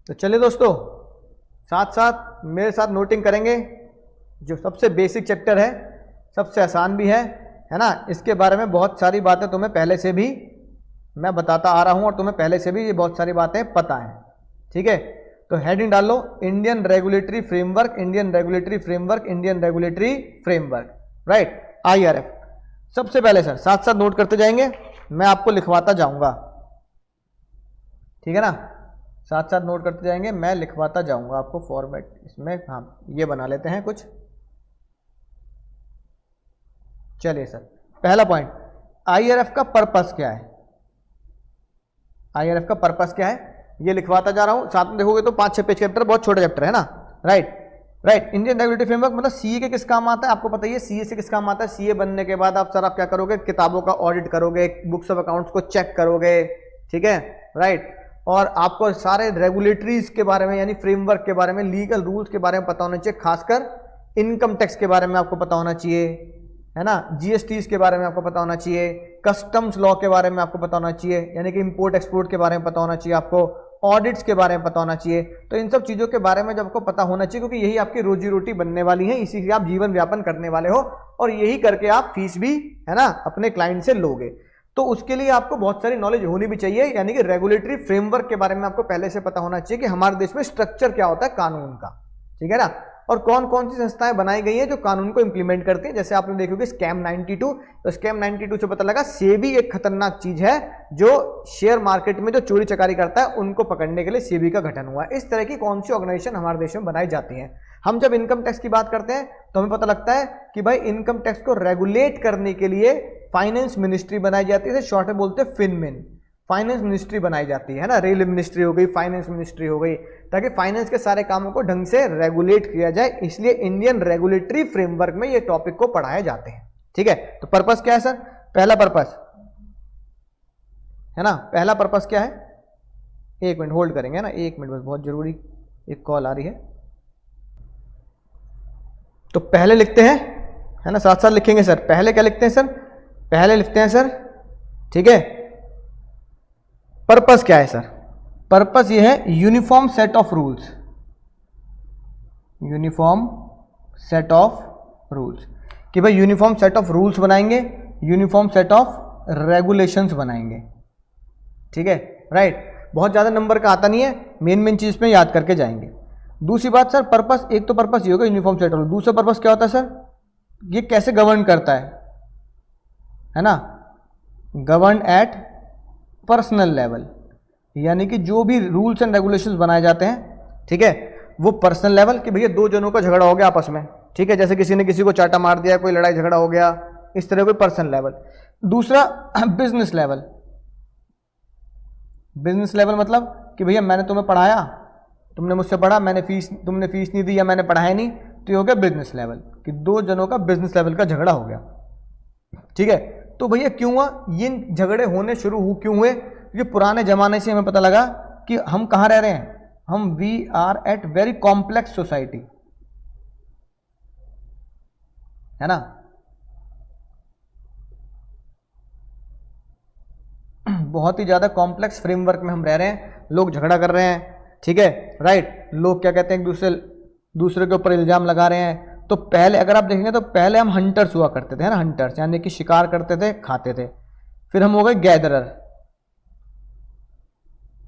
तो चलिए दोस्तों, साथ साथ मेरे साथ नोटिंग करेंगे। जो सबसे बेसिक चैप्टर है, सबसे आसान भी है ना। इसके बारे में बहुत सारी बातें तुम्हें पहले से भी मैं बताता आ रहा हूं और तुम्हें पहले से भी ये बहुत सारी बातें पता है। ठीक है, तो हेडिंग डाल लो, Indian regulatory framework, Indian regulatory framework, Indian regulatory framework, right, IRF। सबसे पहले सर साथ साथ नोट करते जाएंगे, मैं आपको लिखवाता जाऊंगा। ठीक है ना, साथ साथ नोट करते जाएंगे, मैं लिखवाता जाऊंगा आपको फॉर्मेट इसमें। हाँ, ये बना लेते हैं कुछ। चलिए सर, पहला पॉइंट, IRF का पर्पस क्या है। IRF का पर्पस क्या है ये लिखवाता जा रहा हूं। साथ में देखोगे तो 5-6 पेज का चैप्टर, बहुत छोटा चैप्टर है ना। राइट, इंडियन रेगुलेटरी फ्रेमवर्क मतलब सीए के किस काम आता है आपको पता ही है। सीए से किस काम आता है, सीए बनने के बाद आप क्या करोगे, किताबों का ऑडिट करोगे, बुक्स ऑफ अकाउंट्स को चेक करोगे। ठीक है, राइट, और आपको सारे रेगुलेटरीज के बारे में यानी फ्रेमवर्क के बारे में, लीगल रूल्स के बारे में पता होना चाहिए। खासकर इनकम टैक्स के बारे में आपको पता होना चाहिए, है ना। GSTs के बारे में आपको पता होना चाहिए, कस्टम्स लॉ के बारे में आपको पता होना चाहिए, यानी कि इंपोर्ट एक्सपोर्ट के बारे में पता होना चाहिए आपको, ऑडिट्स के बारे में पता होना चाहिए। तो इन सब चीजों के बारे में जब आपको पता होना चाहिए, क्योंकि यही आपकी रोजी रोटी बनने वाली है, इसी से आप जीवन व्यापन करने वाले हो और यही करके आप फीस भी, है ना, अपने क्लाइंट से लोगे। तो उसके लिए आपको बहुत सारी नॉलेज होनी भी चाहिए, यानी कि रेगुलेटरी फ्रेमवर्क के बारे में आपको पहले से पता होना चाहिए कि हमारे देश में स्ट्रक्चर क्या होता है कानून का। ठीक है ना, और कौन कौन सी संस्थाएं बनाई गई हैं जो कानून को इंप्लीमेंट करती हैं। जैसे आपने देखोगे स्कैम 92, तो स्कैम 92 से पता लगा सेबी एक खतरनाक चीज है जो शेयर मार्केट में जो चोरी चकारी करता है उनको पकड़ने के लिए सेबी का गठन हुआ है। इस तरह की कौन सी ऑर्गेनाइजेशन हमारे देश में बनाई जाती है। हम जब इनकम टैक्स की बात करते हैं तो हमें पता लगता है कि भाई इनकम टैक्स को रेगुलेट करने के लिए फाइनेंस मिनिस्ट्री बनाई जाती है, शॉर्ट में बोलते हैं फिनमिन। फाइनेंस मिनिस्ट्री बनाई जाती है ना, रेल मिनिस्ट्री हो गई, फाइनेंस मिनिस्ट्री हो गई, ताकि फाइनेंस के सारे कामों को ढंग से रेगुलेट किया जाए। इसलिए इंडियन रेगुलेटरी फ्रेमवर्क में ये टॉपिक को पढ़ाए जाते हैं। ठीक है, तो पर्पस क्या है सर, पहला पर्पस है ना, पहला पर्पस क्या है, एक मिनट होल्ड करेंगे ना, एक मिनट बस, बहुत जरूरी एक कॉल आ रही है। तो पहले लिखते हैं, है ना, साथ साथ लिखेंगे सर। पहले क्या लिखते हैं सर, पहले लिखते हैं सर, ठीक है, पर्पस क्या है सर। पर्पस ये है uniform set of rules, uniform set of rules, कि भाई यूनिफॉर्म सेट ऑफ रूल्स बनाएंगे, यूनिफॉर्म सेट ऑफ रेगुलेशंस बनाएंगे। ठीक है, राइट, बहुत ज्यादा नंबर का आता नहीं है, मेन मेन चीज पे याद करके जाएंगे। दूसरी बात सर, पर्पस, एक तो पर्पस ये होगा यूनिफॉर्म सेट ऑफ, दूसरा पर्पस क्या होता है सर, ये कैसे गवर्न करता है ना, गवर्न एट पर्सनल लेवल, यानी कि जो भी रूल्स एंड रेगुलेशंस बनाए जाते हैं, ठीक है, वो पर्सनल लेवल, कि भैया दो जनों का झगड़ा हो गया आपस में, ठीक है, जैसे किसी ने किसी को चाटा मार दिया, कोई लड़ाई झगड़ा हो गया, इस तरह कोई पर्सनल लेवल। दूसरा बिजनेस लेवल, बिजनेस लेवल मतलब कि भैया मैंने तुम्हें पढ़ाया, तुमने मुझसे पढ़ा, तुमने फीस नहीं दी या मैंने पढ़ाया नहीं, तो ये हो गया बिजनेस लेवल, कि दो जनों का बिजनेस लेवल का झगड़ा हो गया। ठीक है, तो भैया क्यों हुआ, ये झगड़े होने क्यों हुए, क्योंकि पुराने जमाने से हमें पता लगा कि हम कहां रह रहे हैं, हम we are at very complex society, है ना, बहुत ही ज्यादा कॉम्प्लेक्स फ्रेमवर्क में हम रह रहे हैं, लोग झगड़ा कर रहे हैं। ठीक है, राइट, लोग क्या कहते हैं, एक दूसरे के ऊपर इल्जाम लगा रहे हैं। तो पहले अगर आप देखेंगे तो पहले हम हंटर्स हुआ करते थे, है ना, हंटर्स यानी कि शिकार करते थे, खाते थे। फिर हम हो गए गैदरर,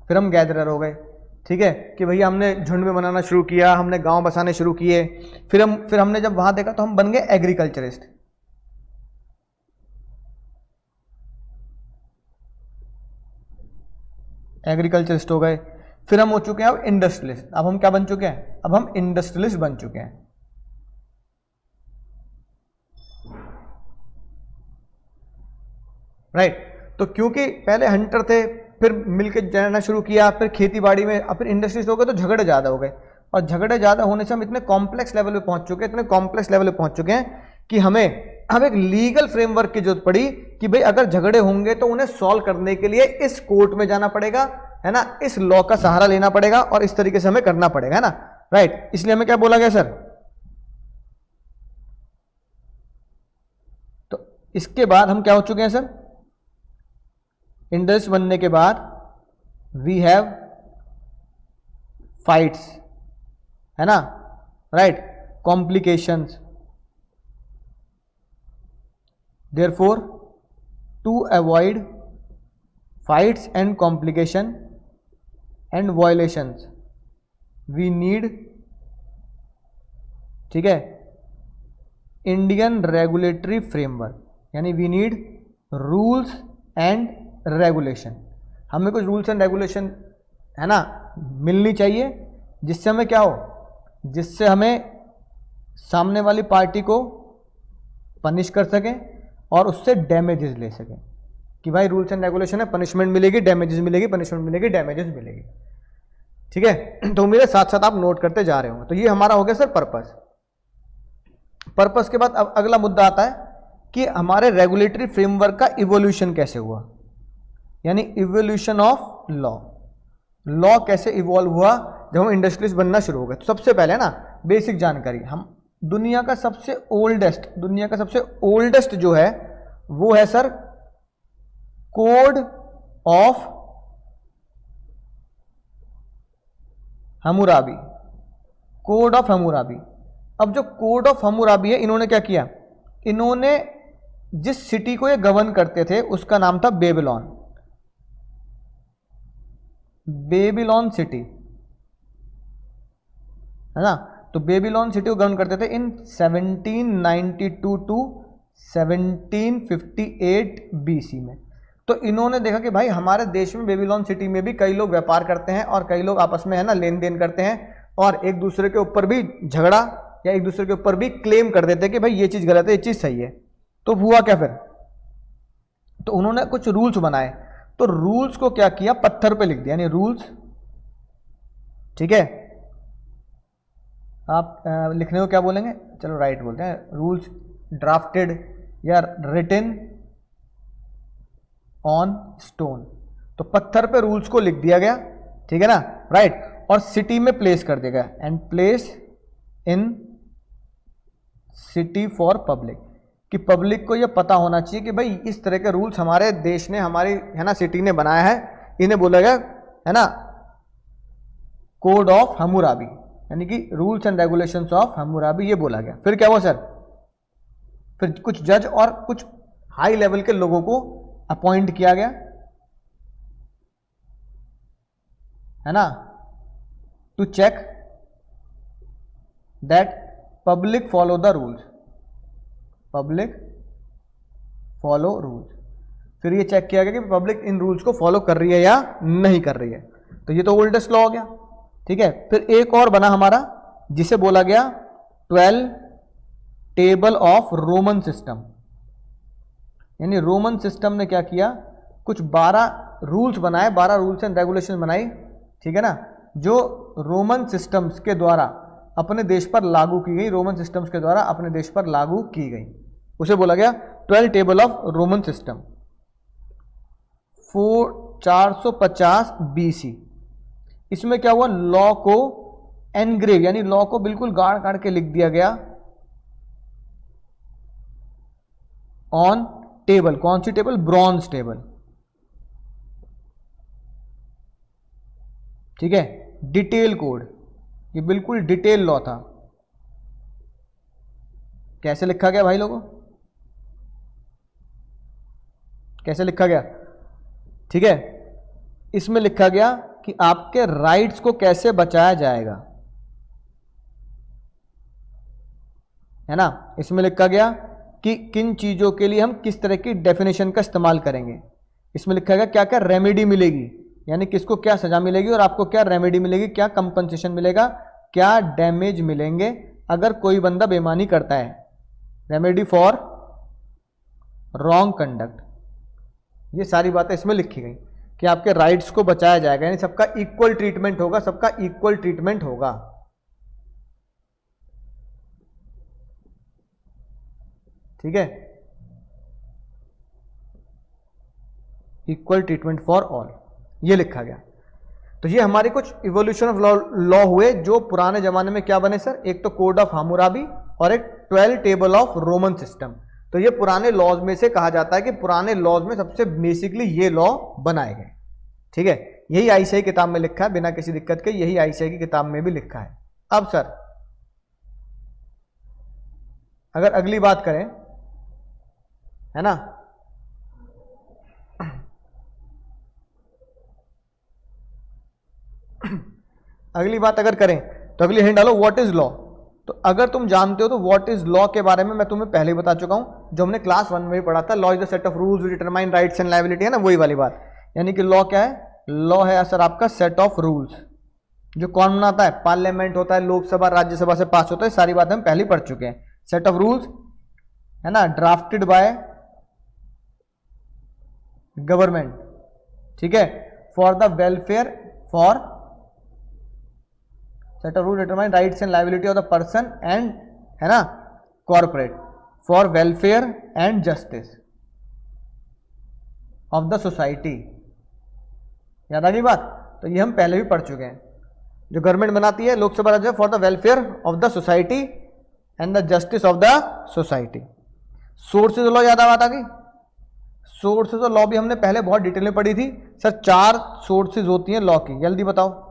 फिर हम गैदरर हो गए। ठीक है, कि भैया हमने झुंड में बनाना शुरू किया, हमने गांव बसाने शुरू किए। फिर हमने जब वहां देखा तो हम बन गए एग्रीकल्चरिस्ट, एग्रीकल्चरिस्ट हो गए। फिर हम हो चुके हैं अब इंडस्ट्रियलिस्ट, अब हम क्या बन चुके हैं, अब हम इंडस्ट्रियलिस्ट बन चुके हैं। राइट, तो क्योंकि पहले हंटर थे, फिर मिलकर रहना शुरू किया, फिर खेती बाड़ी में, अब फिर इंडस्ट्रीज हो गए, तो झगड़े ज्यादा हो गए, और झगड़े ज्यादा होने से हम इतने कॉम्प्लेक्स लेवल पे पहुंच चुके हैं, इतने कॉम्प्लेक्स लेवल पे पहुंच चुके हैं कि हमें अब एक लीगल फ्रेमवर्क की जरूरत पड़ी कि भाई अगर झगड़े होंगे तो उन्हें सॉल्व करने के लिए इस कोर्ट में जाना पड़ेगा, है ना, इस लॉ का सहारा लेना पड़ेगा और इस तरीके से हमें करना पड़ेगा, है ना, राइट। इसलिए हमें क्या बोला गया सर, तो इसके बाद हम क्या हो चुके हैं सर, इंडस्ट्री बनने के बाद वी हैव फाइट्स, है ना, right, complications. Therefore to avoid fights and complication and violations we need, ठीक है, इंडियन रेगुलेटरी फ्रेमवर्क, यानी we need rules and regulation. हमें कुछ रूल्स एंड रेगुलेशन, है ना, मिलनी चाहिए, जिससे हमें क्या हो, जिससे हमें सामने वाली पार्टी को पनिश कर सकें और उससे डैमेजेस ले सकें, कि भाई रूल्स एंड रेगुलेशन है, पनिशमेंट मिलेगी, डैमेजेस मिलेगी, पनिशमेंट मिलेगी, डैमेजेस मिलेगी, ठीक है। तो मेरे साथ साथ आप नोट करते जा रहे होंगे। तो ये हमारा हो गया सर पर्पस। पर्पस के बाद अब अगला मुद्दा आता है कि हमारे रेगुलेटरी फ्रेमवर्क का इवोल्यूशन कैसे हुआ, यानी इवोल्यूशन ऑफ लॉ। लॉ कैसे इवॉल्व हुआ जब हम इंडस्ट्रियलिस्ट बनना शुरू हो गए। तो सबसे पहले ना बेसिक जानकारी, हम दुनिया का सबसे ओल्डेस्ट जो है वो है sir code of Hammurabi. Code of Hammurabi. अब जो कोड ऑफ हम्मुराबी है, इन्होंने क्या किया, इन्होंने जिस सिटी को ये गवर्न करते थे उसका नाम था बेबीलोन। बेबीलोन सिटी, है ना। तो बेबीलोन सिटी को गवर्न करते थे इन 1792 टू 1758 बीसी में। तो इन्होंने देखा कि भाई हमारे देश में बेबीलोन सिटी में भी कई लोग व्यापार करते हैं और कई लोग आपस में, है ना, लेन देन करते हैं और एक दूसरे के ऊपर भी झगड़ा या एक दूसरे के ऊपर भी क्लेम कर देते हैं कि भाई ये चीज गलत है, ये चीज सही है। तो हुआ क्या फिर, तो उन्होंने कुछ रूल्स बनाए। तो रूल्स को क्या किया, पत्थर पे लिख दिया, यानी रूल्स, ठीक है। आप लिखने को क्या बोलेंगे, चलो राइट बोलते हैं, रूल्स ड्राफ्टेड या रिटन ऑन स्टोन। तो पत्थर पे रूल्स को लिख दिया गया, ठीक है ना, राइट, और सिटी में प्लेस कर दिया गया, and place in city for public, कि पब्लिक को यह पता होना चाहिए कि भाई इस तरह के रूल्स हमारे देश ने, हमारी, है ना, सिटी ने बनाया है। इन्हें बोला गया, है ना, कोड ऑफ हम्मुराबी, यानी कि rules and regulations of Hammurabi, ये बोला गया। फिर क्या हुआ सर, फिर कुछ जज और कुछ हाई लेवल के लोगों को अपॉइंट किया गया, है ना, to check that public follow the rules, public follow rules. फिर ये चेक किया गया कि पब्लिक इन रूल्स को फॉलो कर रही है या नहीं कर रही है। तो ये तो ओल्डेस्ट लॉ हो गया, ठीक है। फिर एक और बना हमारा जिसे बोला गया 12 टेबल ऑफ रोमन सिस्टम, यानी रोमन सिस्टम ने क्या किया, कुछ 12 रूल्स बनाए, 12 रूल्स एंड रेगुलेशन बनाई, ठीक है ना, जो रोमन सिस्टम्स के द्वारा अपने देश पर लागू की गई, रोमन सिस्टम्स के द्वारा अपने देश पर लागू की गई, उसे बोला गया 12 table of Roman system. 450 BC. इसमें क्या हुआ, लॉ को एनग्रेव, यानी लॉ को बिल्कुल गाड़ गाड़ के लिख दिया गया ऑन टेबल। कौन सी टेबल, ब्रॉन्ज टेबल, ठीक है। डिटेल कोड, ये बिल्कुल डिटेल लॉ था। कैसे लिखा गया भाई लोगों, कैसे लिखा गया, ठीक है। इसमें लिखा गया कि आपके राइट्स को कैसे बचाया जाएगा, है ना। इसमें लिखा गया कि किन चीजों के लिए हम किस तरह की डेफिनेशन का इस्तेमाल करेंगे। इसमें लिखा गया क्या क्या रेमेडी मिलेगी, यानी किसको क्या सजा मिलेगी और आपको क्या रेमेडी मिलेगी, क्या कंपनसेशन मिलेगा, क्या डैमेज मिलेंगे अगर कोई बंदा बेईमानी करता है। रेमेडी फॉर रॉन्ग कंडक्ट, ये सारी बातें इसमें लिखी गई कि आपके राइट्स को बचाया जाएगा, यानी सबका इक्वल ट्रीटमेंट होगा, सबका इक्वल ट्रीटमेंट होगा, ठीक है। इक्वल ट्रीटमेंट फॉर ऑल, ये लिखा गया। तो ये हमारे कुछ इवोल्यूशन ऑफ लॉ हुए जो पुराने जमाने में क्या बने सर, एक तो कोड ऑफ हम्मुराबी और एक 12 टेबल ऑफ रोमन सिस्टम। तो ये पुराने लॉज में से कहा जाता है कि पुराने लॉज में सबसे बेसिकली ये लॉ बनाए गए, ठीक है। यही आईसीआई किताब में लिखा है बिना किसी दिक्कत के, यही आईसीआई की किताब में भी लिखा है। अब सर अगर अगली बात करें, है ना, अगली बात अगर करें तो अगली हिंट डालो, व्हाट इज लॉ। तो अगर तुम जानते हो तो व्हाट इज लॉ के बारे में मैं तुम्हें पहले ही बता चुका हूं, जो हमने क्लास 1 में भी पढ़ा था। Law is the set of rules which determine rights and liability, है ना, वही वाली बात। यानी कि लॉ क्या है? लॉ है सर आपका सेट ऑफ रूल्स, जो कौन बनाता है? पार्लियामेंट होता है, लोकसभा राज्यसभा से पास होता है, सारी बातें हम पहले ही पढ़ चुके हैं। सेट ऑफ रूल्स, है ना, ड्राफ्टेड बाय गवर्नमेंट, ठीक है, for the welfare, for set of rule determine rights and liability of the person and, है ना, corporate, for welfare and justice of the society. याद आ गई बात? तो ये हम पहले भी पढ़ चुके हैं। जो गवर्नमेंट बनाती है लोकसभा राज्य for the welfare of the society and the justice of the society. Sources law याद आ गई? सोर्सेज ऑफ लॉ भी हमने पहले बहुत डिटेल में पढ़ी थी। सर 4 सोर्सेज होती हैं लॉ की, जल्दी बताओ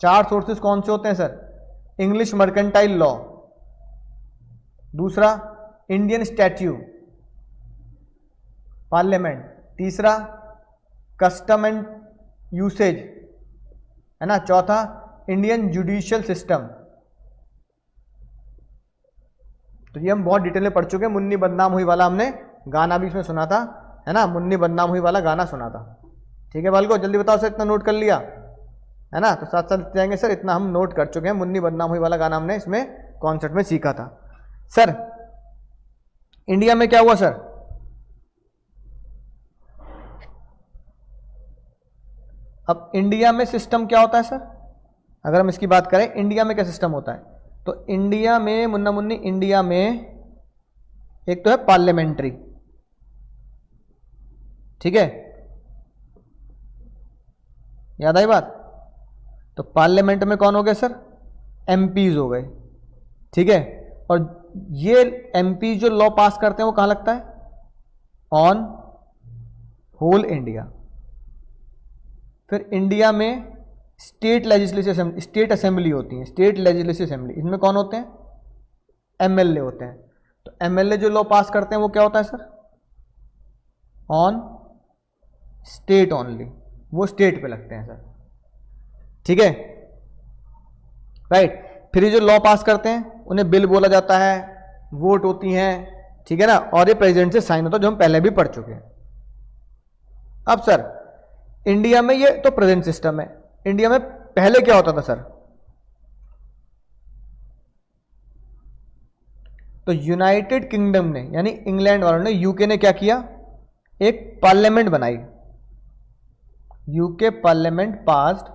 4 सोर्सेज कौन से होते हैं सर? इंग्लिश मर्केंटाइल लॉ, दूसरा इंडियन स्टैट्यू पार्लियामेंट, तीसरा कस्टम एंड यूसेज, है ना, चौथा इंडियन जुडिशियल सिस्टम। तो ये हम बहुत डिटेल में पढ़ चुके हैं। मुन्नी बदनाम हुई वाला हमने गाना भी इसमें सुना था, है ना, मुन्नी बदनाम हुई वाला गाना सुना था। ठीक है बालको, जल्दी बताओ सर, इतना नोट कर लिया, है ना? तो साथ साथ जाएंगे सर, इतना हम नोट कर चुके हैं। मुन्नी बदनाम हुई वाला गाना हमने इसमें कॉन्सेप्ट में सीखा था। सर इंडिया में क्या हुआ सर? अब इंडिया में सिस्टम क्या होता है सर? अगर हम इसकी बात करें, इंडिया में क्या सिस्टम होता है? तो इंडिया में मुन्ना मुन्नी, इंडिया में एक तो है पार्लियामेंट्री, ठीक है, याद आई बात? तो पार्लियामेंट में कौन हो गए सर? एमपीज हो गए, ठीक है। और ये एमपी जो लॉ पास करते हैं वो कहां लगता है? On whole India. फिर इंडिया में स्टेट लेजिस्लेटिव स्टेट असेंबली होती है, स्टेट लेजिस्लेटिव असेंबली, इसमें कौन होते हैं? एमएलए होते हैं। तो एमएलए जो लॉ पास करते हैं वो क्या होता है सर? ऑन स्टेट ओनली, वो स्टेट पे लगते हैं सर, ठीक है, राइट। फिर ये जो लॉ पास करते हैं उन्हें बिल बोला जाता है, वोट होती हैं, ठीक है ना, और ये प्रेसिडेंट से साइन होता है, जो हम पहले भी पढ़ चुके हैं। अब सर इंडिया में ये तो प्रेजेंट सिस्टम है। इंडिया में पहले क्या होता था सर? तो यूनाइटेड किंगडम ने, यानी इंग्लैंड वालों ने, यूके ने क्या किया? एक पार्लियामेंट बनाई, UK parliament passed.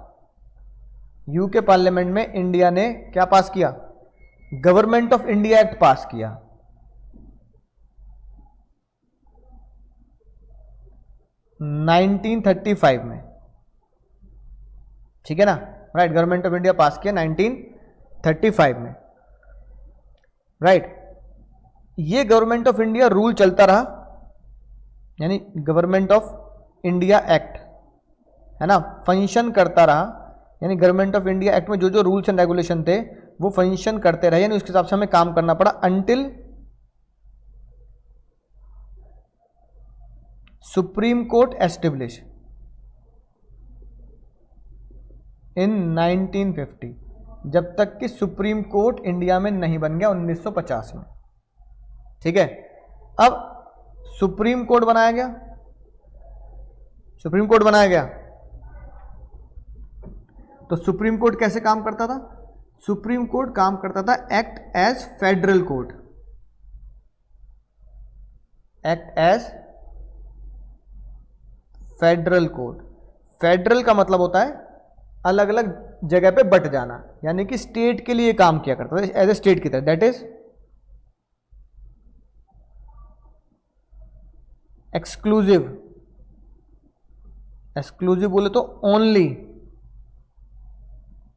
UK parliament में इंडिया ने क्या पास किया? गवर्नमेंट ऑफ इंडिया एक्ट पास किया। नाइनटीन 1935 में, ठीक है ना, राइट। गवर्नमेंट ऑफ इंडिया पास किया 1935 में, राइट। ये गवर्नमेंट ऑफ इंडिया रूल चलता रहा, यानी गवर्नमेंट ऑफ इंडिया एक्ट, है ना, फंक्शन करता रहा। यानी गवर्नमेंट ऑफ इंडिया एक्ट में जो जो रूल्स एंड रेगुलेशन थे वो फंक्शन करते रहे, यानी उसके हिसाब से हमें काम करना पड़ा until supreme court establish in 1950, जब तक कि सुप्रीम कोर्ट इंडिया में नहीं बन गया 1950 में, ठीक है। अब सुप्रीम कोर्ट बनाया गया, सुप्रीम कोर्ट बनाया गया, तो सुप्रीम कोर्ट कैसे काम करता था? सुप्रीम कोर्ट काम करता था act as federal court, act as federal court. Federal का मतलब होता है अलग अलग जगह पे बट जाना, यानी कि स्टेट के लिए काम किया करता था एज ए स्टेट की तरह। दैट इज एक्सक्लूसिव, एक्सक्लूसिव बोले तो only,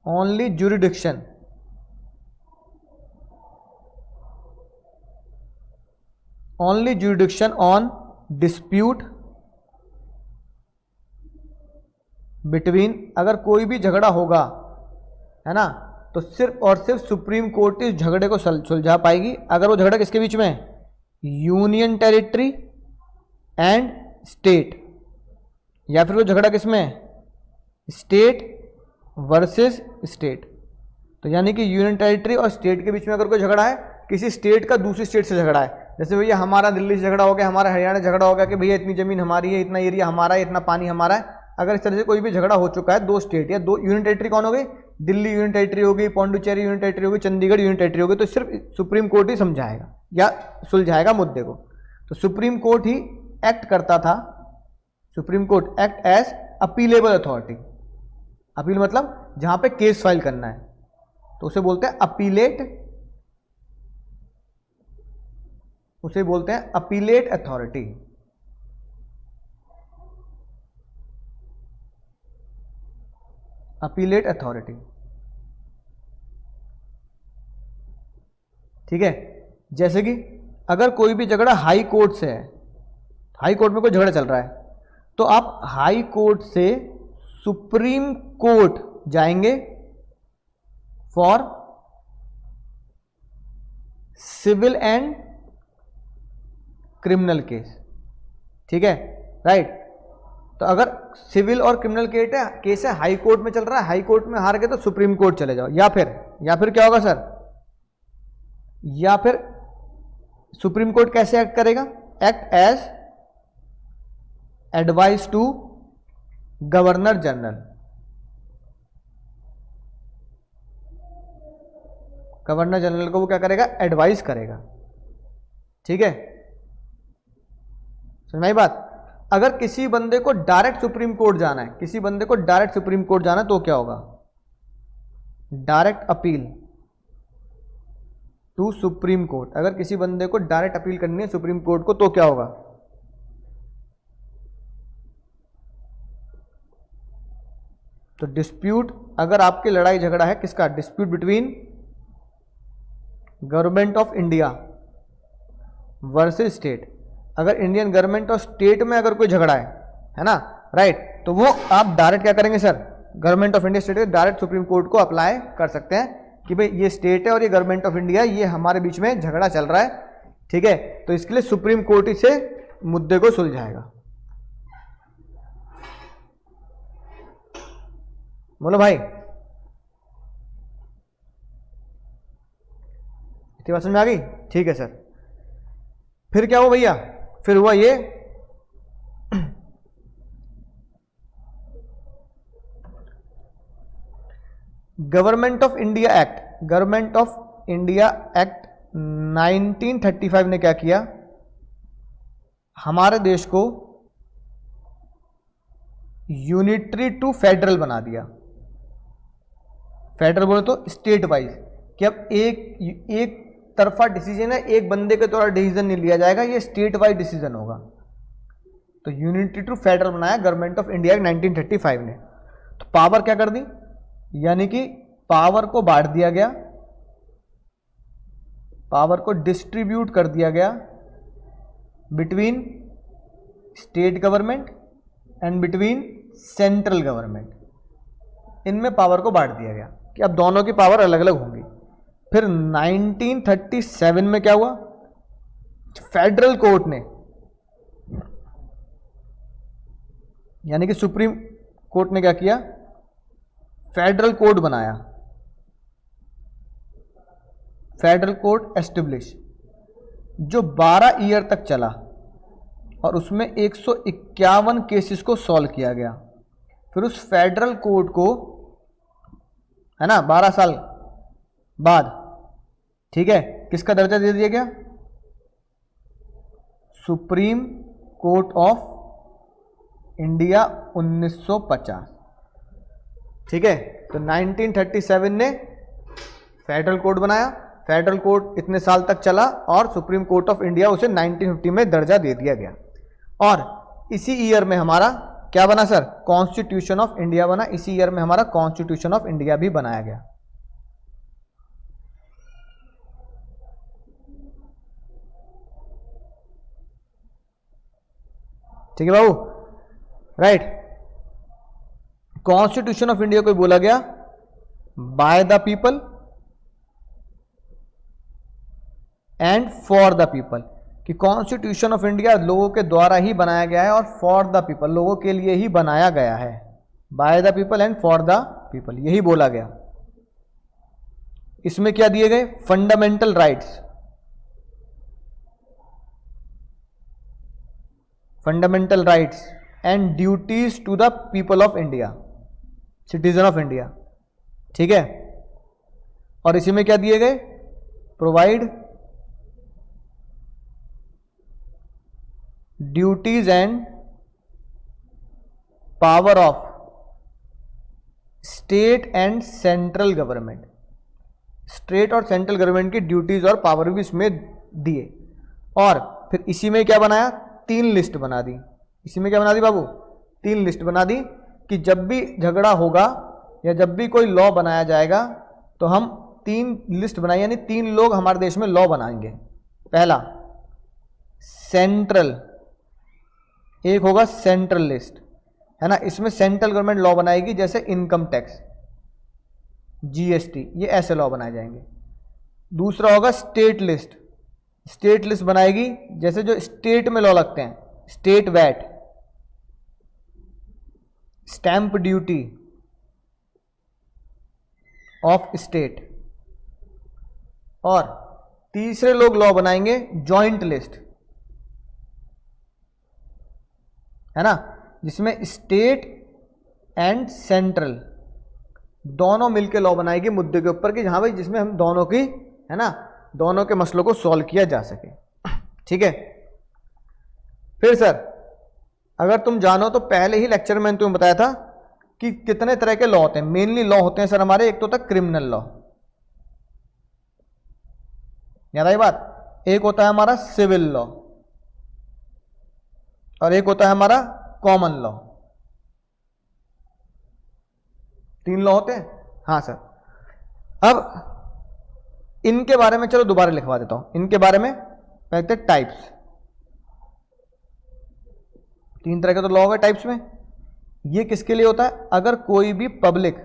only jurisdiction, only jurisdiction on dispute between, अगर कोई भी झगड़ा होगा, है ना, तो सिर्फ और सिर्फ सुप्रीम कोर्ट इस झगड़े को सुलझा पाएगी। अगर वो झगड़ा किसके बीच में है? यूनियन टेरिटरी एंड स्टेट, या फिर वो झगड़ा किसमें है? State versus state. तो यानी कि यूनियन टेरिटरी और स्टेट के बीच में अगर कोई झगड़ा है, किसी स्टेट का दूसरी स्टेट से झगड़ा है, जैसे भैया हमारा दिल्ली से झगड़ा हो गया, हमारा हरियाणा से झगड़ा हो गया कि भैया इतनी जमीन हमारी है, इतना एरिया हमारा है, इतना पानी हमारा है। अगर इस तरह से कोई भी झगड़ा हो चुका है, दो स्टेट या दो यूनियन टेरिटरी कौन हो गई? दिल्ली यूनियन टेरिटरी हो गई, पौंडुचेरी यूनियन टेरिटरी हो गई, चंडीगढ़ यूनियन टेरिटरी हो गई, तो सिर्फ सुप्रीम कोर्ट ही समझाएगा या सुलझाएगा मुद्दे को। तो सुप्रीम कोर्ट ही एक्ट करता था, supreme court act as appealable authority. Appeal मतलब जहां पे केस फाइल करना है, तो उसे बोलते हैं अपीलेट, उसे बोलते हैं अपीलेट अथॉरिटी। अपीलेट अथॉरिटी, ठीक है। जैसे कि अगर कोई भी झगड़ा हाई कोर्ट से है, हाई कोर्ट में कोई झगड़ा चल रहा है, तो आप हाई कोर्ट से सुप्रीम कोर्ट जाएंगे for civil and criminal case, ठीक है, राइट। तो अगर सिविल और क्रिमिनल केस है, हाई कोर्ट में चल रहा है, हाई कोर्ट में हार गए तो सुप्रीम कोर्ट चले जाओ, या फिर क्या होगा सर? या फिर सुप्रीम कोर्ट कैसे एक्ट करेगा? Act as advice to governor general. Governor general को वो क्या करेगा? एडवाइस करेगा, ठीक है। समझ में आई बात? अगर किसी बंदे को डायरेक्ट सुप्रीम कोर्ट जाना है, किसी बंदे को डायरेक्ट सुप्रीम कोर्ट जाना है, तो क्या होगा? Direct appeal to supreme court. अगर किसी बंदे को डायरेक्ट अपील करनी है सुप्रीम कोर्ट को, तो क्या होगा? तो डिस्प्यूट, अगर आपकी लड़ाई झगड़ा है किसका? Dispute between government of India versus state. अगर इंडियन गवर्नमेंट और स्टेट में अगर कोई झगड़ा है ना, राइट, तो वो आप डायरेक्ट क्या करेंगे sir? Government of India state direct supreme court को अप्लाई कर सकते हैं कि भाई ये स्टेट है और ये गवर्नमेंट ऑफ इंडिया, ये हमारे बीच में झगड़ा चल रहा है, ठीक है। तो इसके लिए सुप्रीम कोर्ट ही से मुद्दे को सुलझाएगा। बोलो भाई, इतनी बात समझ में आ गई? ठीक है सर। फिर क्या हुआ भैया? फिर हुआ ये government of India act. Government of India act 1935 ने क्या किया? हमारे देश को यूनिटरी टू फेडरल बना दिया। फेडरल बोले तो स्टेट वाइज, कि अब एक तरफा डिसीजन है, एक बंदे के द्वारा डिसीजन नहीं लिया जाएगा, ये स्टेट वाइज डिसीजन होगा। तो यूनिटरी टू फेडरल बनाया गवर्नमेंट ऑफ इंडिया 1935 ने। तो पावर क्या कर दी? यानी कि पावर को बांट दिया गया, पावर को डिस्ट्रीब्यूट कर दिया गया between state government and between central government. इनमें पावर को बांट दिया गया कि अब दोनों की पावर अलग अलग होंगी। फिर 1937 में क्या हुआ? फेडरल कोर्ट ने, यानी कि सुप्रीम कोर्ट ने क्या किया? फेडरल कोड बनाया, फेडरल कोड एस्टेब्लिश, जो 12 ईयर तक चला और उसमें 151 केसेस को सॉल्व किया गया। फिर उस फेडरल कोड को, है ना, 12 साल बाद, ठीक है, किसका दर्जा दे दिया गया? सुप्रीम कोर्ट ऑफ इंडिया 1950, ठीक है। तो 1937 ने फेडरल कोड बनाया, फेडरल कोड इतने साल तक चला और सुप्रीम कोर्ट ऑफ इंडिया उसे 1950 में दर्जा दे दिया गया। और इसी ईयर में हमारा क्या बना सर? कॉन्स्टिट्यूशन ऑफ इंडिया बना। इसी ईयर में हमारा कॉन्स्टिट्यूशन ऑफ इंडिया भी बनाया गया। ठीक है बाबू, राइट। कॉन्स्टिट्यूशन ऑफ इंडिया को बोला गया bye the people and for the people, कि कॉन्स्टिट्यूशन ऑफ इंडिया लोगों के द्वारा ही बनाया गया है और फॉर द पीपल, लोगों के लिए ही बनाया गया है। By the people and for the people, यही बोला गया। इसमें क्या दिए गए? Fundamental rights, fundamental rights and duties to the people of India, citizen of India, ठीक है। और इसी में क्या दिए गए? Provide duties and power of state and central government, state और सेंट्रल गवर्नमेंट की ड्यूटीज और पावर भी इसमें दिए। और फिर इसी में क्या बनाया? 3 लिस्ट बना दी। इसी में क्या बना दी बाबू? 3 लिस्ट बना दी कि जब भी झगड़ा होगा या जब भी कोई लॉ बनाया जाएगा तो हम 3 लिस्ट बनाई, यानी 3 लोग हमारे देश में लॉ बनाएंगे। पहला सेंट्रल, एक होगा सेंट्रल लिस्ट, है ना, इसमें सेंट्रल गवर्नमेंट लॉ बनाएगी, जैसे इनकम टैक्स, जीएसटी, ये ऐसे लॉ बनाए जाएंगे। दूसरा होगा स्टेट लिस्ट, स्टेट लिस्ट बनाएगी जैसे जो स्टेट में लॉ लगते हैं, state VAT, stamp duty of state. और तीसरे लोग लॉ बनाएंगे जॉइंट लिस्ट, है ना, जिसमें स्टेट एंड सेंट्रल दोनों मिलकर लॉ बनाएगी मुद्दे के ऊपर, कि जहां भाई जिसमें हम दोनों की, है ना, दोनों के मसलों को सॉल्व किया जा सके, ठीक है। फिर सर अगर तुम जानो तो पहले ही लेक्चर में तुम्हें बताया था कि कितने तरह के लॉ होते हैं। मेनली लॉ होते हैं सर हमारे, एक तो होता है क्रिमिनल लॉ, याद आई बात, एक होता है हमारा सिविल लॉ और एक होता है हमारा कॉमन लॉ। 3 लॉ होते हैं, हाँ सर। अब इनके बारे में चलो दोबारा लिखवा देता हूं, इनके बारे में कहते हैं टाइप्स। 3 तरह के तो लॉ है टाइप्स में। ये किसके लिए होता है? अगर कोई भी पब्लिक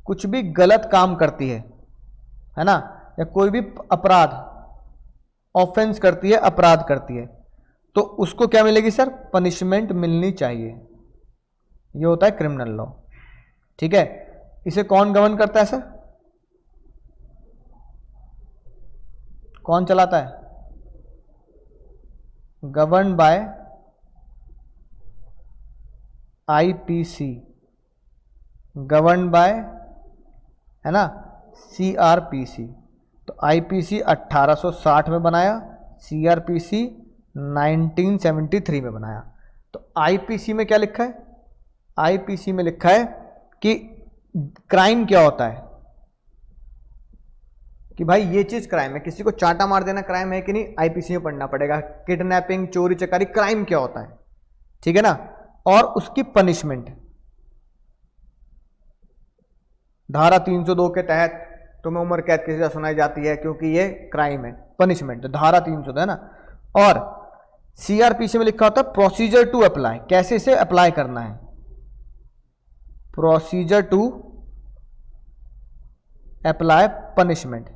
कुछ भी गलत काम करती है ना, या कोई भी अपराध, ऑफेंस करती है, अपराध करती है, तो उसको क्या मिलेगी सर? पनिशमेंट मिलनी चाहिए। ये होता है क्रिमिनल लॉ, ठीक है। इसे कौन गवर्न करता है सर? कौन चलाता है? Govern by IPC, govern by, है ना, सीआरपीसी। तो आईपीसी 1860 में बनाया, सीआरपीसी 1973 में बनाया। तो आईपीसी में क्या लिखा है? आईपीसी में लिखा है कि क्राइम क्या होता है, कि भाई ये चीज क्राइम है, किसी को चांटा मार देना क्राइम है कि नहीं, आईपीसी में पढ़ना पड़ेगा। किडनैपिंग, चोरी चकारी, क्राइम क्या होता है, ठीक है ना, और उसकी पनिशमेंट। धारा 302 के तहत तुम्हें उम्र कैद की सजा सुनाई जाती है क्योंकि ये क्राइम है, पनिशमेंट धारा 302 है ना। और सीआरपीसी में लिखा होता है प्रोसीजर टू अप्लाई, कैसे इसे अप्लाई करना है, प्रोसीजर टू अप्लाई पनिशमेंट,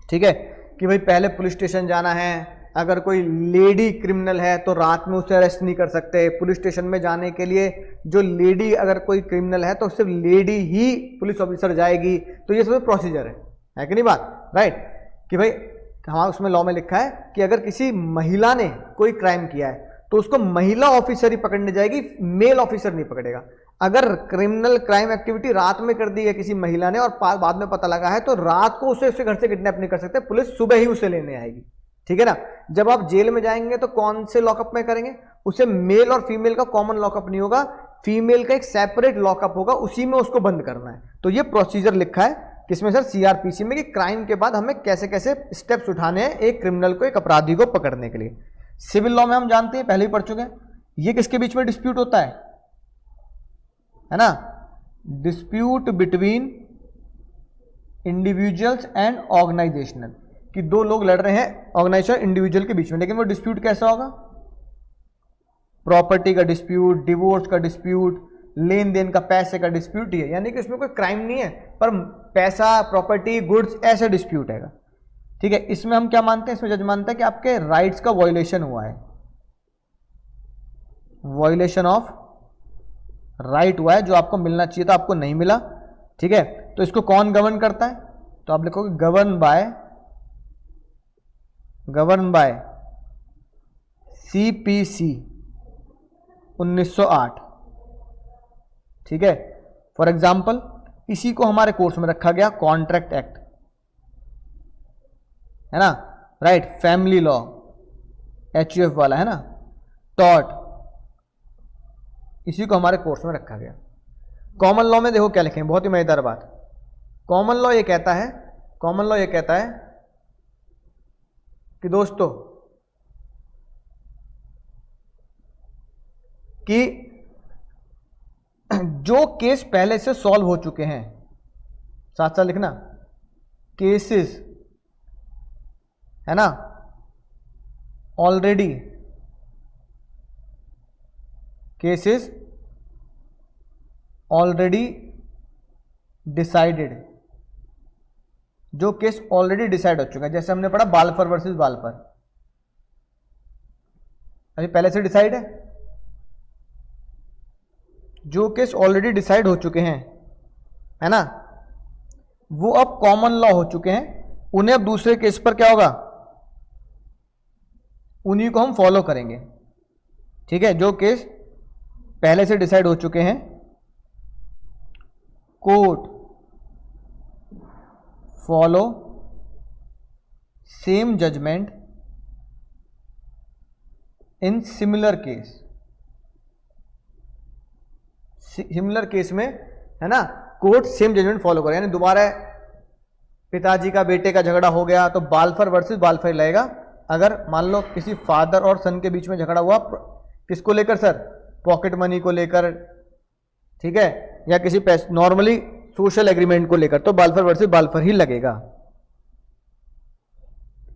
ठीक है। कि भाई पहले पुलिस स्टेशन जाना है, अगर कोई लेडी क्रिमिनल है तो रात में उसे अरेस्ट नहीं कर सकते। पुलिस स्टेशन में जाने के लिए जो लेडी, अगर कोई क्रिमिनल है तो सिर्फ लेडी ही पुलिस ऑफिसर जाएगी। तो ये सब प्रोसीजर है कि नहीं बात, राइट। कि भाई हमारा उसमें लॉ में लिखा है कि अगर किसी महिला ने कोई क्राइम किया है तो उसको महिला ऑफिसर ही पकड़ने जाएगी, मेल ऑफिसर नहीं पकड़ेगा। अगर क्रिमिनल क्राइम एक्टिविटी रात में कर दी है किसी महिला ने और बाद में पता लगा है, तो रात को उसे घर से किडनैप नहीं कर सकते, पुलिस सुबह ही उसे लेने आएगी, ठीक है ना। जब आप जेल में जाएंगे तो कौन से लॉकअप में करेंगे? उसे मेल और फीमेल का कॉमन लॉकअप नहीं होगा, फीमेल का एक सेपरेट लॉकअप होगा, उसी में उसको बंद करना है। तो ये प्रोसीजर लिखा है किसमें सर? सीआरपीसी में, कि क्राइम के बाद हमें कैसे कैसे स्टेप्स उठाने हैं एक क्रिमिनल को, एक अपराधी को पकड़ने के लिए। सिविल लॉ में हम जानते हैं, पहले ही पढ़ चुके हैं, ये किसके बीच में डिस्प्यूट होता है ना, dispute between individuals and organisational, कि 2 लोग लड़ रहे हैं ऑर्गेनाइजेशन इंडिविजुअल के बीच में, लेकिन वो डिस्प्यूट कैसा होगा? प्रॉपर्टी का डिस्प्यूट, डिवोर्स का डिस्प्यूट, लेन देन का पैसे का डिस्प्यूट ही है, यानी कि इसमें कोई क्राइम नहीं है, पर पैसा, प्रॉपर्टी, गुड्स ऐसा डिस्प्यूट है। ठीक है, इसमें हम क्या मानते हैं, इसमें जज मानता है कि आपके राइट्स का वायलेशन हुआ है, वायलेशन ऑफ राइट हुआ है, जो आपको मिलना चाहिए था आपको नहीं मिला। ठीक है, तो इसको कौन गवर्न करता है, तो आप लिखोगे गवर्न बाय CPC 1908। ठीक है, फॉर एग्जाम्पल इसी को हमारे कोर्स में रखा गया कॉन्ट्रैक्ट एक्ट, है ना, राइट, फैमिली लॉ HUF वाला, है ना, टॉर्ट, इसी को हमारे कोर्स में रखा गया। कॉमन लॉ में देखो क्या लिखें, बहुत ही मजेदार बात। कॉमन लॉ ये कहता है कि दोस्तों कि जो केस पहले से सॉल्व हो चुके हैं, साथ साथ लिखना, केसेस, है ना, ऑलरेडी, केसेस ऑलरेडी डिसाइडेड, जो केस ऑलरेडी डिसाइड हो चुका है, जैसे हमने पढ़ा बालफर वर्सेस बालफर, अभी पहले से डिसाइड है। जो केस ऑलरेडी डिसाइड हो चुके हैं, है ना, वो अब कॉमन लॉ हो चुके हैं, उन्हें अब दूसरे केस पर क्या होगा, उन्हीं को हम फॉलो करेंगे। ठीक है, जो केस पहले से डिसाइड हो चुके हैं, court follow same judgment in similar case. Similar case में, है ना, कोर्ट सेम जजमेंट फॉलो करे, यानी दोबारा पिताजी का बेटे का झगड़ा हो गया तो बालफर वर्सेस बालफर लगेगा। अगर मान लो किसी फादर और सन के बीच में झगड़ा हुआ, किसको लेकर सर, पॉकेट मनी को लेकर, ठीक है, या किसी नॉर्मली सोशल एग्रीमेंट को लेकर, तो बालफर वर्सेस बालफर ही लगेगा।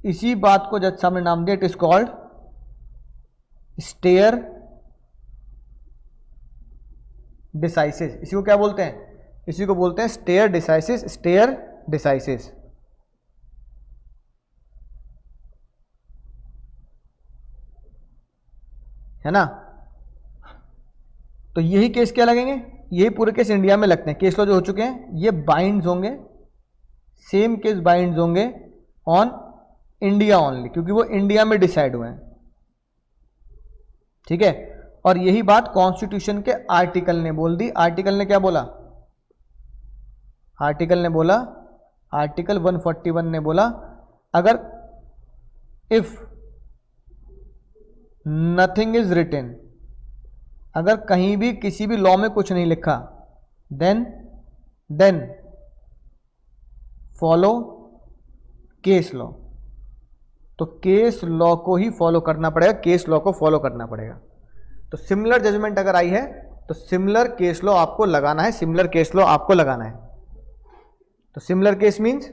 इसी बात को जज साहब ने नाम दिया, it is called stare decisis. इसी को क्या बोलते हैं, इसी को बोलते हैं स्टेयर डिसाइसिस, स्टेयर डिसाइसिस। है ना, तो यही केस क्या लगेंगे, यही पूरे केस इंडिया में लगते हैं। केस लॉ जो हो चुके हैं ये बाइंड्स होंगे, सेम केस बाइंड्स होंगे ऑन इंडिया ओनली, क्योंकि वो इंडिया में डिसाइड हुए हैं। ठीक है, और यही बात कॉन्स्टिट्यूशन के आर्टिकल ने बोल दी। आर्टिकल ने क्या बोला, आर्टिकल 141 ने बोला, अगर इफ नथिंग इज रिटन, अगर कहीं भी किसी भी लॉ में कुछ नहीं लिखा, देन फॉलो केस लॉ, तो केस लॉ को ही फॉलो करना पड़ेगा, केस लॉ को फॉलो करना पड़ेगा। तो सिमिलर जजमेंट अगर आई है तो सिमिलर केस लॉ आपको लगाना है, सिमिलर केस लॉ आपको लगाना है। तो सिमिलर केस मींस,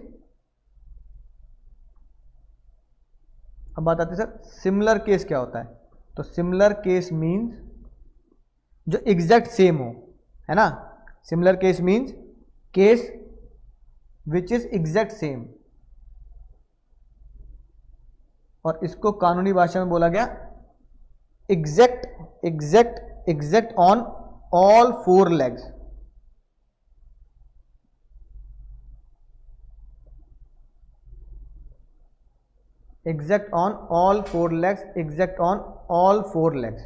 अब बात आती है सर सिमिलर केस क्या होता है, तो सिमिलर केस मींस जो एग्जैक्ट सेम हो, है ना, similar case means case which is exact same, और इसको कानूनी भाषा में बोला गया exact on all four legs. Exact on all four legs, exact on all four legs.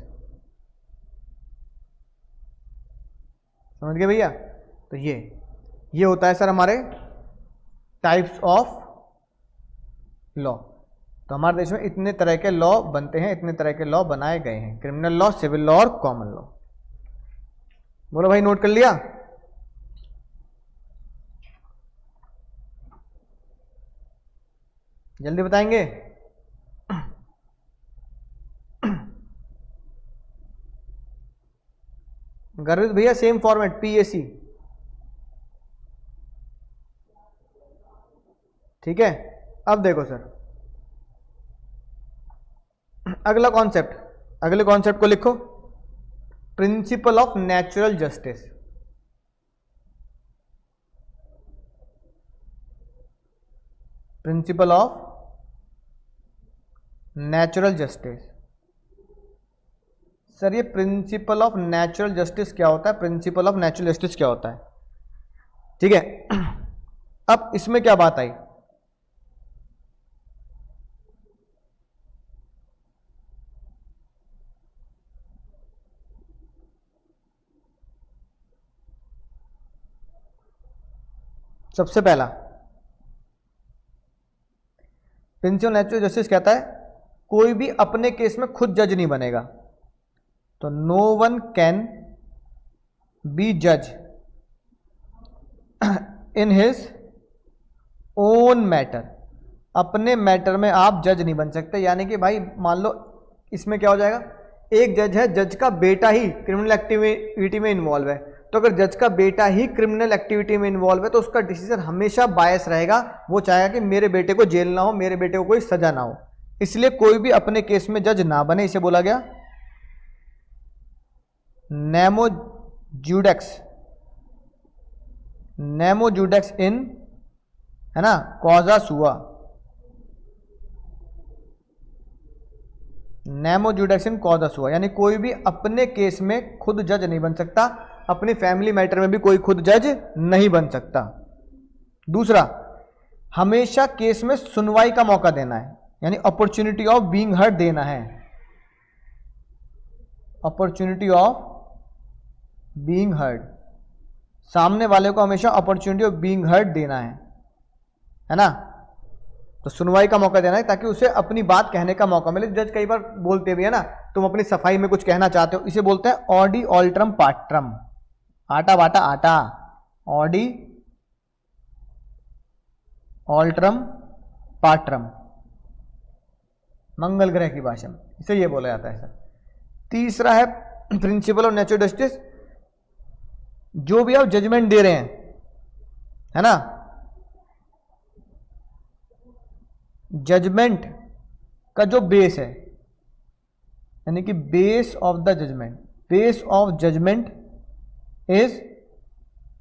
समझ गए भैया, तो ये होता है सर हमारे टाइप्स ऑफ लॉ। तो हमारे देश में इतने तरह के लॉ बनते हैं, इतने तरह के लॉ बनाए गए हैं, क्रिमिनल लॉ, सिविल लॉ और कॉमन लॉ। बोलो भाई, नोट कर लिया? जल्दी बताएंगे। गर्वित भैया सेम फॉर्मेट PAC, ठीक है। अब देखो सर अगला कॉन्सेप्ट, अगले कॉन्सेप्ट को लिखो। Principal of natural justice. Principle of natural justice. Sir ये प्रिंसिपल ऑफ नेचुरल जस्टिस क्या होता है? प्रिंसिपल ऑफ नेचुरल जस्टिस क्या होता है? ठीक है, अब इसमें क्या बात आई? सबसे पहला प्रिंसिपल नेचुरल जस्टिस कहता है कोई भी अपने केस में खुद जज नहीं बनेगा। तो नो वन कैन बी जज इन हिज ओन मैटर। अपने मैटर में आप जज नहीं बन सकते। यानी कि भाई मान लो इसमें क्या हो जाएगा, एक जज है, जज का बेटा ही क्रिमिनल एक्टिविटी में इन्वॉल्व है, तो अगर जज का बेटा ही क्रिमिनल एक्टिविटी में इन्वॉल्व है तो उसका डिसीजन हमेशा बायस रहेगा। वो चाहेगा कि मेरे बेटे को जेल ना हो, मेरे बेटे को कोई सजा ना हो। इसलिए कोई भी अपने केस में जज ना बने, इसे बोला गया नेमो ज्यूडेक्स। नेमो ज्यूडेक्स इन, है ना, कॉजा सुआ। नेमो ज्यूडेक्स इन कॉजा सुआ, यानी कोई भी अपने केस में खुद जज नहीं बन सकता, अपनी फैमिली मैटर में भी कोई खुद जज नहीं बन सकता। दूसरा, हमेशा केस में सुनवाई का मौका देना है, यानी अपॉर्चुनिटी ऑफ बीइंग हर्ड देना है। अपॉर्चुनिटी ऑफ बीइंग हर्ड, सामने वाले को हमेशा अपॉर्चुनिटी ऑफ बीइंग हर्ड देना है ना। तो सुनवाई का मौका देना है ताकि उसे अपनी बात कहने का मौका मिले। जज कई बार बोलते भी है ना, तुम अपनी सफाई में कुछ कहना चाहते हो, इसे बोलते हैं ऑडी ऑल्ट्रम पाट्रम। आटा बाटा आटा, ऑडी ऑल्ट्रम पाट्रम, मंगल ग्रह की भाषा में इसे ये बोला जाता है सर। तीसरा है प्रिंसिपल ऑफ नेचुरल जस्टिस, जो भी आप जजमेंट दे रहे हैं, है ना, जजमेंट का जो बेस है, यानी कि base of the judgment, base of judgment is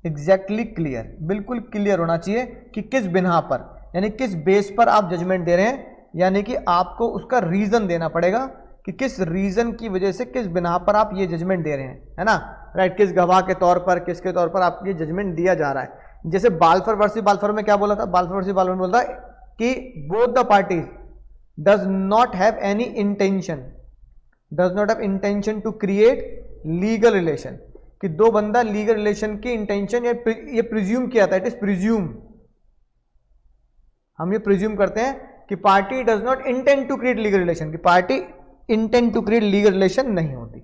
exactly clear. बिल्कुल क्लियर होना चाहिए कि किस बिना पर, यानी किस बेस पर आप जजमेंट दे रहे हैं, यानी कि आपको उसका रीजन देना पड़ेगा कि किस रीजन की वजह से, किस बिना पर आप ये जजमेंट दे रहे हैं, है ना, राइट। किस गवाह के तौर पर, किसके तौर पर आप ये जजमेंट दिया जा रहा है। जैसे बाल्फर वर्सेस बाल्फर में क्या बोला था? बाल्फर वर्सेस बाल्फर में बोलता है कि both the parties does not have any intention, does not have intention to create legal relation, कि दो बंदा लीगल रिलेशन की इंटेंशन ये प्रिज्यूम किया था, इट इज प्रिज्यूम। हम ये प्रिज्यूम करते हैं कि party does not intend to create legal relation, कि party intend to create legal relation नहीं होती।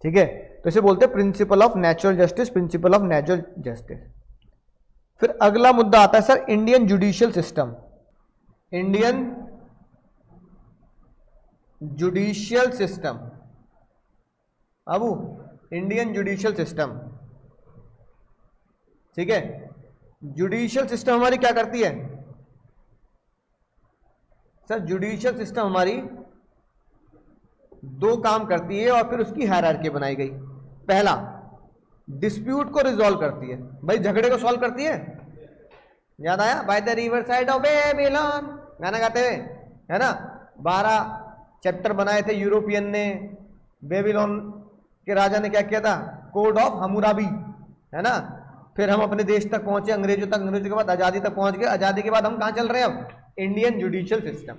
ठीक है, तो इसे बोलते हैं principle of natural justice, principle of natural justice. फिर अगला मुद्दा आता है sir Indian judicial system. Indian judicial system, अबू इंडियन जुडिशियल सिस्टम, ठीक है। जुडिशियल सिस्टम हमारी क्या करती है सर? जुडिशियल सिस्टम हमारी दो काम करती है और फिर उसकी हायरार्की बनाई गई। पहला, डिस्प्यूट को रिजॉल्व करती है, भाई झगड़े को सॉल्व करती है। याद आया? By the river side of Babylon गाना गाते हुए, है ना। 12 चैप्टर बनाए थे यूरोपियन ने। बेबीलोन के राजा ने क्या किया था? कोड ऑफ हम्मुराबी, है ना। फिर हम अपने देश तक पहुंचे, अंग्रेजों तक, अंग्रेजों के बाद आजादी तक पहुंच गए। आजादी के बाद हम कहां चल रहे हैं अब? Indian judicial system.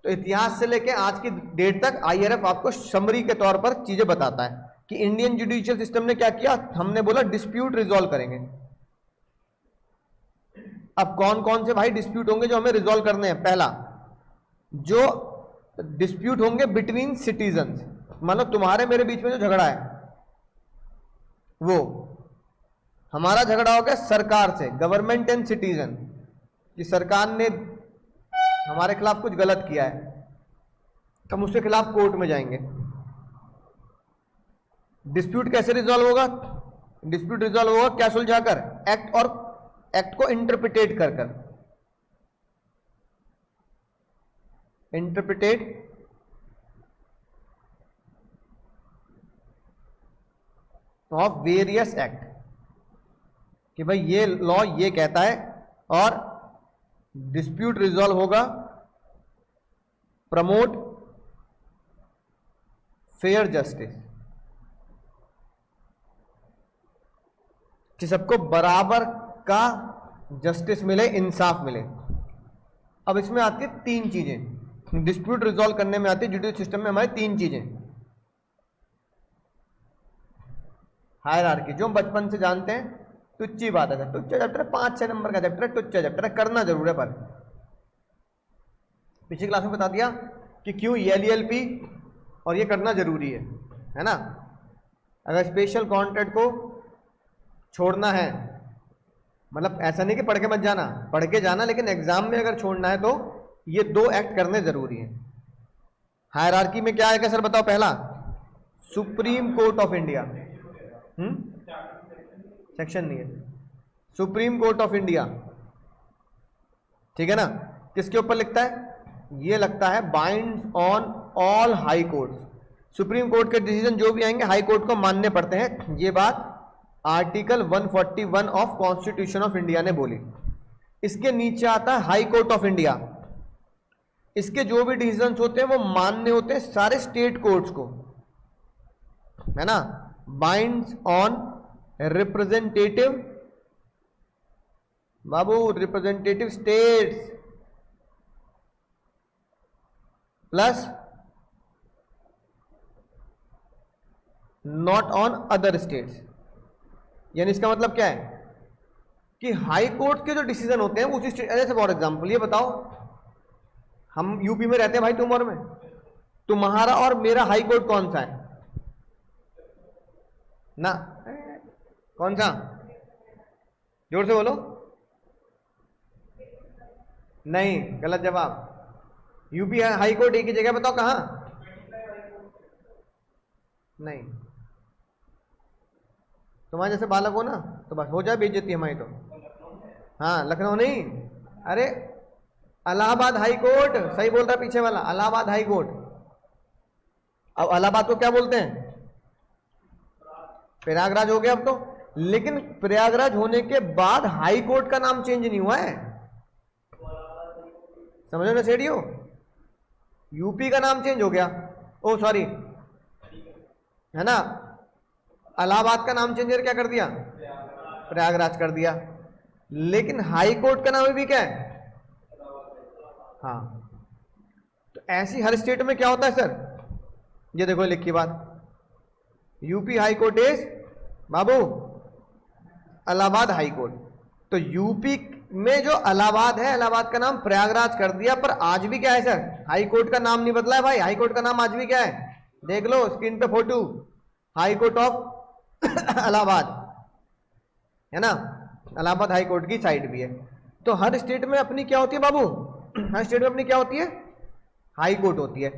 तो इतिहास से लेकर आज की डेट तक आईआरएफ आपको समरी के तौर पर चीजें बताता है कि इंडियन जुडिशियल सिस्टम ने क्या किया। हमने बोला डिस्प्यूट रिजॉल्व करेंगे। अब कौन कौन से भाई डिस्प्यूट होंगे जो हमें रिजॉल्व करने हैं? पहला, जो डिस्प्यूट होंगे बिटवीन सिटीजन्स, मतलब तुम्हारे मेरे बीच में जो झगड़ा है, वो हमारा झगड़ा हो गया सरकार से, गवर्नमेंट एंड सिटीजन, कि सरकार ने हमारे खिलाफ कुछ गलत किया है, तो हम उसके खिलाफ कोर्ट में जाएंगे। डिस्प्यूट कैसे रिजॉल्व होगा? डिस्प्यूट रिजॉल्व होगा क्या? सुलझाकर, एक्ट और एक्ट को इंटरप्रिटेट कर कर, इंटरप्रिटेट ऑफ वेरियस एक्ट, कि भाई ये लॉ ये कहता है, और डिस्प्यूट रिजॉल्व होगा, प्रमोट फेयर जस्टिस, कि सबको बराबर का जस्टिस मिले, इंसाफ मिले। अब इसमें आती है तीन चीजें, डिस्प्यूट रिजॉल्व करने में आती है जुडिशियल सिस्टम में हमारी तीन चीजें। हायरार्की जो हम बचपन से जानते हैं, टुच्ची बात है, टुच्चा चैप्टर 5-6 नंबर का चैप्टर है, टुच्चा चैप्टर है, करना जरूर है। पर पिछली क्लास में बता दिया कि क्यों एलईएलपी, और ये करना जरूरी है ना। अगर स्पेशल कॉन्ट्रैक्ट को छोड़ना है, मतलब ऐसा नहीं कि पढ़ के मत जाना, पढ़ के जाना, लेकिन एग्जाम में अगर छोड़ना है तो ये दो एक्ट करने जरूरी है। हायरार्की में क्या है सर बताओ? पहला supreme court of India, section नहीं है, सुप्रीम कोर्ट ऑफ इंडिया, ठीक है ना। किसके ऊपर लिखता है? ये लगता है binds on all high courts. Supreme court के डिसीजन जो भी आएंगे हाई कोर्ट को मानने पड़ते हैं। ये बात article 141 of constitution of India ने बोली। इसके नीचे आता है हाई कोर्ट ऑफ इंडिया। इसके जो भी डिसीजंस होते हैं वो मान्य होते हैं सारे स्टेट कोर्ट्स को, है ना। Binds on representative, Babu representative states plus not on other states. यानी इसका मतलब क्या है कि हाई कोर्ट के जो डिसीजन होते हैं उसी स्टेट, जैसे फॉर एग्जांपल ये बताओ, हम यूपी में रहते हैं भाई, तुम और मैं, तुम्हारा और मेरा हाई कोर्ट कौन सा है ना? कौन सा? जोर से बोलो। नहीं, गलत जवाब। यूपी हाई कोर्ट एक ही जगह, बताओ कहां? नहीं, तुम्हारे जैसे बालक हो ना तो बस हो जाए बेइज्जती हमारी तो। हाँ, लखनऊ नहीं, अरे इलाहाबाद हाई कोर्ट, सही बोल रहा है पीछे वाला, इलाहाबाद हाई कोर्ट। अब इलाहाबाद को क्या बोलते हैं? प्रयागराज हो गया अब तो। लेकिन प्रयागराज होने के बाद हाई कोर्ट का नाम चेंज नहीं हुआ है, समझो ना सेडियो। यूपी का नाम चेंज हो गया, ओ सॉरी, है ना। इलाहाबाद का नाम चेंज क्या कर दिया? प्रयागराज कर दिया। लेकिन हाई कोर्ट का नाम भी क्या है? हाँ, तो ऐसी हर स्टेट में क्या होता है सर? ये देखो लिखी बात, UP high court is Babu Allahabad high court. तो यूपी में जो इलाहाबाद है, इलाहाबाद का नाम प्रयागराज कर दिया, पर आज भी क्या है सर? हाई कोर्ट का नाम नहीं बदला है भाई। हाई कोर्ट का नाम आज भी क्या है? देख लो स्क्रीन पे photo, high court of Allahabad, है ना। इलाहाबाद हाई कोर्ट की साइड भी है। तो हर स्टेट में अपनी क्या होती है बाबू? हर स्टेट में अपनी क्या होती है? हाई कोर्ट होती है।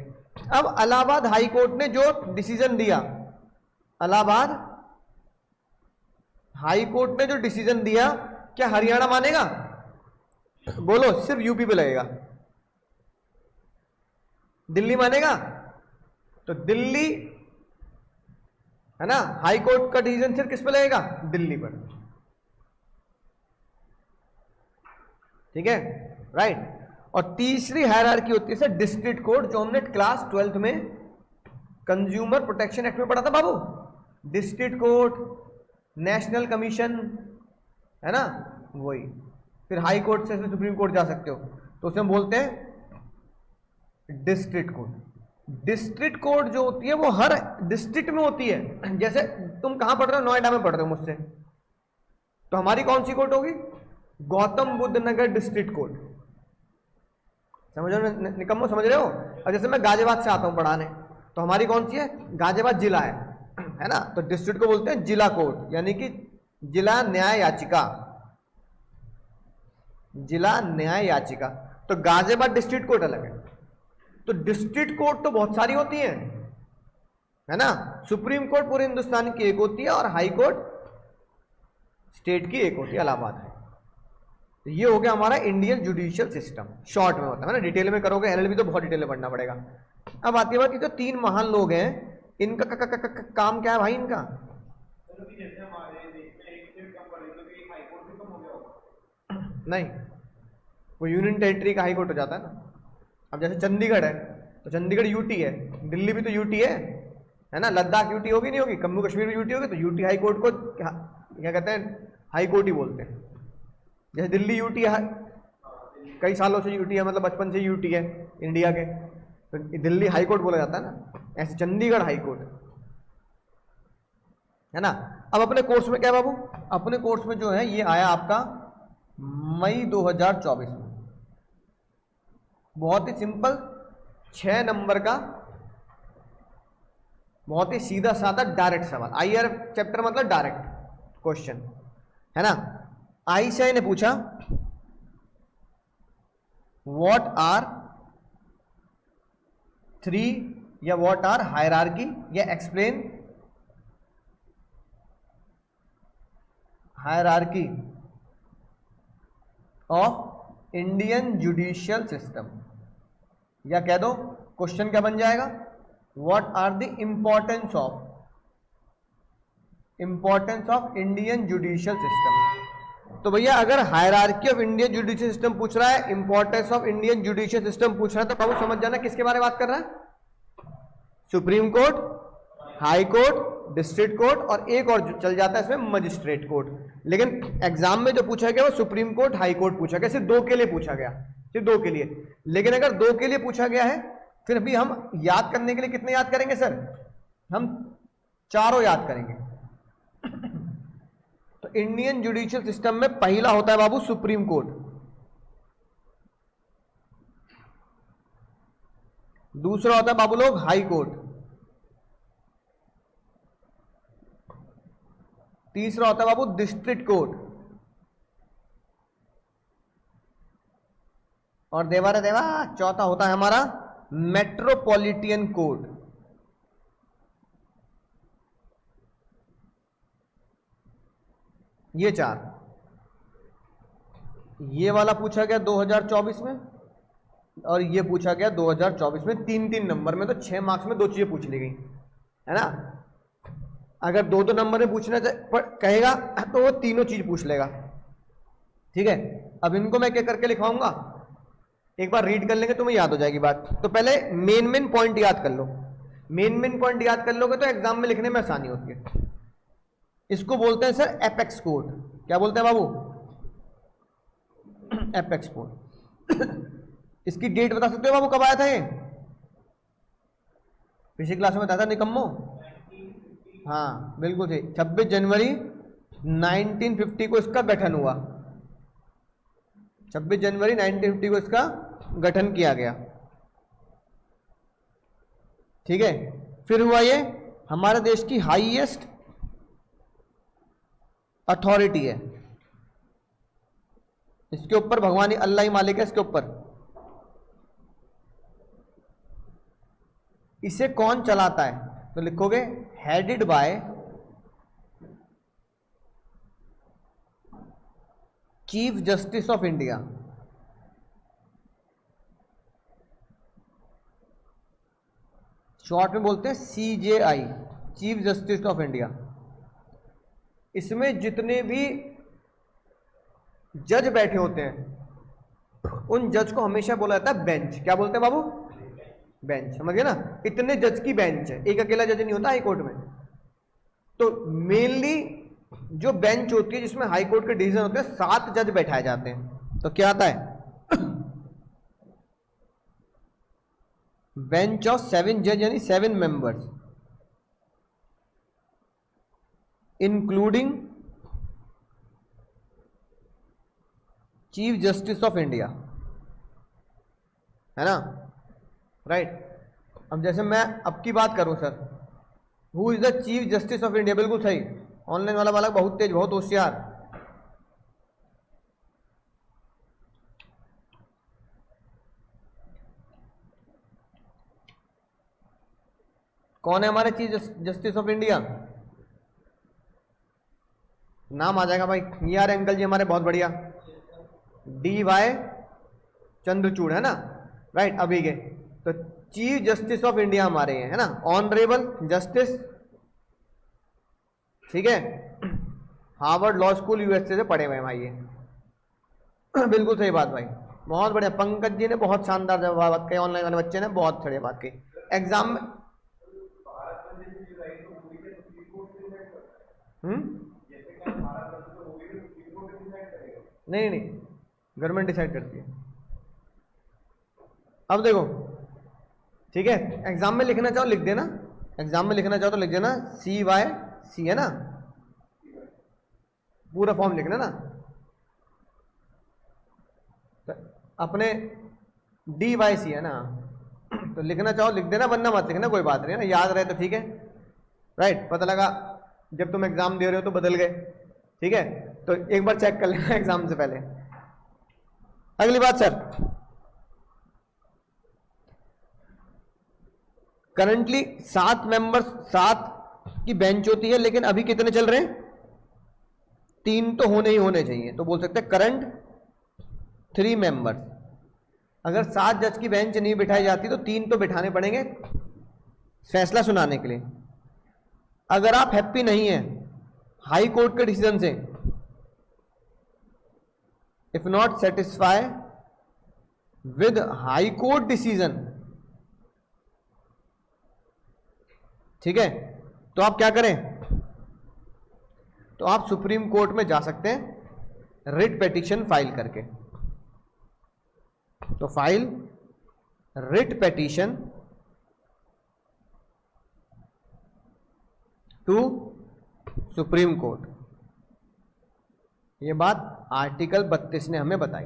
अब इलाहाबाद हाई कोर्ट ने जो डिसीजन दिया, इलाहाबाद हाई कोर्ट ने जो डिसीजन दिया, क्या हरियाणा मानेगा? बोलो, सिर्फ यूपी पे लगेगा। दिल्ली मानेगा? तो दिल्ली, है ना, हाई कोर्ट का डिसीजन सिर्फ किस पे लगेगा? दिल्ली पर। ठीक है, राइट। और तीसरी हायरार्की होती है सर डिस्ट्रिक्ट कोर्ट, जो हमने क्लास 12th में कंज्यूमर प्रोटेक्शन एक्ट में पढ़ा था बाबू। डिस्ट्रिक्ट कोर्ट, नेशनल कमीशन, है ना, वही। फिर हाई कोर्ट से सुप्रीम कोर्ट जा सकते हो, तो उसे हम बोलते हैं डिस्ट्रिक्ट कोर्ट। डिस्ट्रिक्ट कोर्ट जो होती है वो हर डिस्ट्रिक्ट में होती है। जैसे तुम कहां पढ़ रहे हो? नोएडा में पढ़ रहे हो मुझसे, तो हमारी कौन सी कोर्ट होगी? गौतम बुद्ध नगर डिस्ट्रिक्ट कोर्ट। समझ रहे हो निकम्मो, समझ रहे हो? और जैसे मैं गाजियाबाद से आता हूं पढ़ाने, तो हमारी कौन सी है? गाजियाबाद जिला है ना। तो डिस्ट्रिक्ट को बोलते हैं जिला कोर्ट, यानी कि जिला न्याय याचिका, जिला न्याय याचिका। तो गाजियाबाद डिस्ट्रिक्ट कोर्ट अलग है। तो डिस्ट्रिक्ट कोर्ट तो बहुत सारी होती हैं, है ना। सुप्रीम कोर्ट पूरे हिंदुस्तान की एक होती है, और हाई कोर्ट स्टेट की एक होती है, इलाहाबाद है। तो ये हो गया हमारा इंडियन जुडिशियल सिस्टम, शॉर्ट में होता है ना। डिटेल में करोगे एलएलबी तो बहुत डिटेल में पढ़ना पड़ेगा। अब आती है बात कि जो तीन महान लोग हैं, इनका काम क्या है भाई? इनका नहीं, वो यूनियन टेरिटरी का हाई कोर्ट हो जाता है ना। अब जैसे चंडीगढ़ है तो चंडीगढ़ यूटी है, दिल्ली भी तो यूटी है ना, लद्दाख यूटी होगी नहीं होगी, जम्मू कश्मीर भी यूटी होगी, तो यूटी हाई कोर्ट को क्या कहते हैं, हाई कोर्ट ही बोलते हैं। जैसे दिल्ली यूटी है, कई सालों से यूटी है, मतलब बचपन से यूटी है इंडिया के, तो दिल्ली हाई कोर्ट बोला जाता है ना, ऐसे चंडीगढ़ हाई कोर्ट है ना। अब अपने कोर्स में क्या है बाबू, अपने कोर्स में जो है ये आया आपका मई 2024 में, बहुत ही सिंपल 6 नंबर का, बहुत ही सीधा साधा डायरेक्ट सवाल। आईआर चैप्टर मतलब डायरेक्ट क्वेश्चन है ना। आईसीआई ने पूछा व्हाट आर 3 या व्हाट आर हायरार्की या explain hierarchy of Indian judicial system, या कह दो क्वेश्चन क्या बन जाएगा, what are the importance of Indian judicial system. तो भैया अगर hierarchy of Indian judicial system पूछ रहा है, importance of Indian judicial system पूछ रहा है, तो बाबू समझ जाना किसके बारे में बात कर रहा है, supreme court, high court, district court और एक और चल जाता है इसमें मजिस्ट्रेट कोर्ट। लेकिन एग्जाम में जो पूछा गया वो सुप्रीम कोर्ट, हाई कोर्ट पूछा गया, सिर्फ 2 के लिए पूछा गया, सिर्फ 2 के लिए। लेकिन अगर 2 के लिए पूछा गया है, फिर भी हम याद करने के लिए कितने याद करेंगे सर, हम चारों याद करेंगे। तो इंडियन जुडिशियल सिस्टम में पहला होता है बाबू सुप्रीम कोर्ट, दूसरा होता है बाबू लोग हाई कोर्ट, तीसरा होता है बाबू डिस्ट्रिक्ट कोर्ट, और देवा रे देवा चौथा होता है हमारा मेट्रोपॉलिटन कोर्ट। ये 4, ये वाला पूछा गया 2024 में और ये पूछा गया 2024 में, 3-3 नंबर में, तो 6 मार्क्स में 2 चीजें पूछ ली गई है ना। अगर 2-2 नंबर में पूछना कहेगा तो वो तीनों चीज पूछ लेगा, ठीक है। अब इनको मैं क्या करके लिखवाऊंगा, एक बार रीड कर लेंगे तो मैं याद हो जाएगी बात। तो पहले मेन पॉइंट याद कर लो, मेन पॉइंट याद कर लोगे तो एग्जाम में लिखने में आसानी होती है। इसको बोलते हैं सर एपेक्स कोड। क्या बोलते हैं बाबू, एपेक्स कोड। इसकी डेट बता सकते हो बाबू कब आया था ये, पिछली क्लास में बताया था निकम्मो, हाँ बिल्कुल सही, 26 जनवरी 1950 को इसका गठन हुआ, 26 जनवरी 1950 को इसका गठन किया गया, ठीक है। फिर हुआ ये हमारे देश की हाईएस्ट अथॉरिटी है, इसके ऊपर भगवान अल्लाह ही मालिक है, इसके ऊपर इसे कौन चलाता है, तो लिखोगे headed by chief justice of India. Short में बोलते हैं CJI, chief justice of India. इसमें जितने भी जज बैठे होते हैं उन जज को हमेशा बोला जाता है बेंच। क्या बोलते हैं बाबू, बेंच, समझ गए ना। इतने जज की बेंच है, एक अकेला जज नहीं होता हाई कोर्ट में। तो मेनली जो बेंच होती है जिसमें हाई कोर्ट के डिसीजन होते हैं, 7 जज बैठाए जाते हैं। तो क्या आता है, बेंच ऑफ 7 जज, यानी 7 members, including chief justice of India, है ना, राइट। अब जैसे मैं अब की बात करूं sir, who is the chief justice of India, बिल्कुल सही। ऑनलाइन वाला बालक बहुत तेज, बहुत होशियार। कौन है हमारे चीफ जस्टिस ऑफ इंडिया, नाम आ जाएगा भाई, ये यार अंकल जी हमारे बहुत बढ़िया, DY चंद्रचूड़, है ना, राइट। अभी के तो चीफ जस्टिस ऑफ इंडिया हमारे हैं, है ना, ऑनरेबल जस्टिस ठीक है, हार्वर्ड लॉ स्कूल यूएसए से पढ़े हुए हैं भाई ये। बिल्कुल सही बात भाई, बहुत बढ़िया। पंकज जी ने बहुत शानदार जवाब कहे, ऑनलाइन वाले बच्चे ने बहुत बढ़िया बात कही। एग्जाम में नहीं नहीं, गवर्नमेंट डिसाइड करती है। अब देखो, ठीक है, एग्जाम में लिखना चाहो लिख देना, एग्जाम में लिखना चाहो तो लिख देना CYC है ना, पूरा फॉर्म लिखना ना, तो अपने DYC है ना, तो लिखना चाहो लिख देना, वरना मत लिखना, कोई बात नहीं है ना, याद रहे तो ठीक है। राइट, पता लगा जब तुम एग्जाम दे रहे हो तो बदल गए, ठीक है, तो एक बार चेक कर लेना एग्जाम से पहले। अगली बात सर, करंटली 7 मेंबर्स, 7 की बेंच होती है, लेकिन अभी कितने चल रहे हैं? 3 तो होने ही होने चाहिए, तो बोल सकते हैं करंट 3 मेंबर्स। अगर 7 जज की बेंच नहीं बिठाई जाती तो 3 तो बिठाने पड़ेंगे फैसला सुनाने के लिए। अगर आप हैप्पी नहीं है हाई कोर्ट के डिसीजन से, if not satisfy with high court decision, ठीक है, तो आप क्या करें? तो आप सुप्रीम कोर्ट में जा सकते हैं रिट पिटीशन फाइल करके। तो file writ petition to supreme court. ये बात आर्टिकल 32 ने हमें बताई।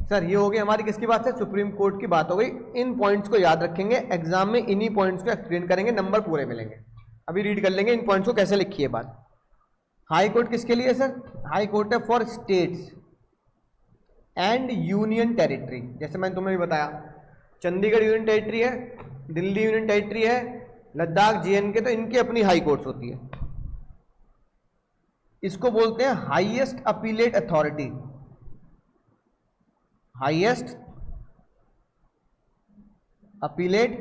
सर ये हो गई हमारी किसकी बात है? सुप्रीम कोर्ट की बात हो गई। इन पॉइंट्स को याद रखेंगे, एग्जाम में इन्हीं पॉइंट्स को एक्सप्लेन करेंगे, नंबर पूरे मिलेंगे। अभी रीड कर लेंगे इन पॉइंट्स को कैसे लिखी है बात। हाई कोर्ट किसके लिए सर? हाई कोर्ट है for states and union territory. जैसे मैंने तुम्हें भी बताया, चंडीगढ़ यूनियन टेरिटरी है, दिल्ली यूनियन टेरिटरी है, लद्दाख JNK, तो इनकी अपनी हाई कोर्ट्स होती है। इसको बोलते हैं highest appellate authority, highest appellate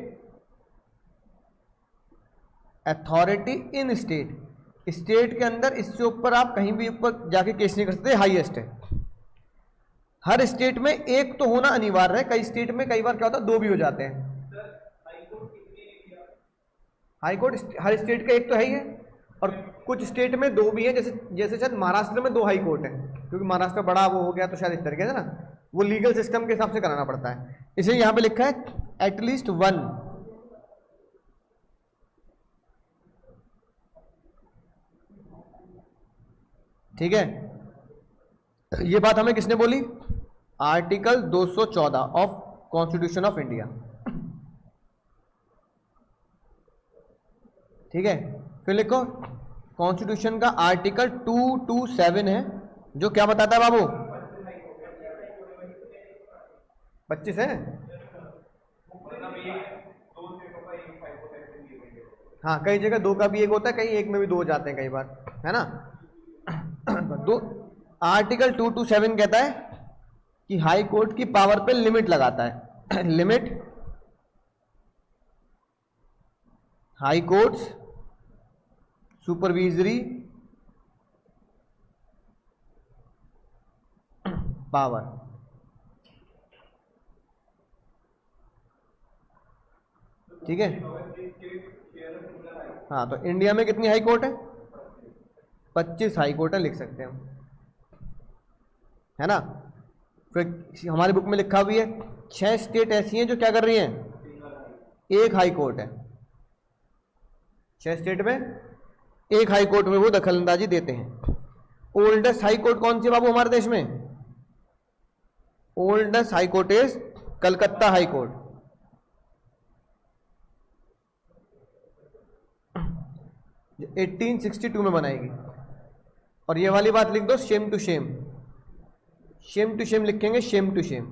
authority in state. State के अंदर इससे ऊपर आप कहीं भी ऊपर जाके केस नहीं कर सकते, हाईएस्ट है। हर स्टेट में एक तो होना अनिवार्य है, कई स्टेट में कई बार क्या होता है 2 भी हो जाते हैं। हाई कोर्ट हर स्टेट का एक तो है ही है, और कुछ स्टेट में 2 भी है, जैसे शायद महाराष्ट्र में 2 हाई कोर्ट है, क्योंकि महाराष्ट्र बड़ा वो हो गया, तो शायद इस तरीके से ना वो लीगल सिस्टम के हिसाब से कराना पड़ता है। इसलिए यहां पे लिखा है एटलीस्ट 1। ठीक है, ये बात हमें किसने बोली? Article 214 of constitution of India. ठीक है, फिर लिखो कॉन्स्टिट्यूशन का आर्टिकल 227 है, जो क्या बताता है बाबू? 25 है। हाँ, कई जगह 2 का भी एक होता है, कहीं एक में भी 2 हो जाते हैं कई बार, है ना। आर्टिकल 227 कहता है कि हाई कोर्ट की पावर पे लिमिट लगाता है। Limit high courts supervisory power. ठीक है, हाँ, तो इंडिया में कितनी हाई कोर्ट है? 25 हाई कोर्ट है, लिख सकते हैं हम, है ना। फिर हमारी बुक में लिखा हुई है 6 स्टेट ऐसी हैं जो क्या कर रही हैं? एक हाई कोर्ट है। 6 स्टेट में एक हाई कोर्ट में वो दखलंदाजी देते हैं। ओल्डेस्ट हाई कोर्ट कौन सी बाबू हमारे देश में? Oldest high court is Calcutta high court. जो 1862 में बनाएगी। और ये वाली बात लिख दो, shame to shame. Shame to shame लिखेंगे, shame to shame.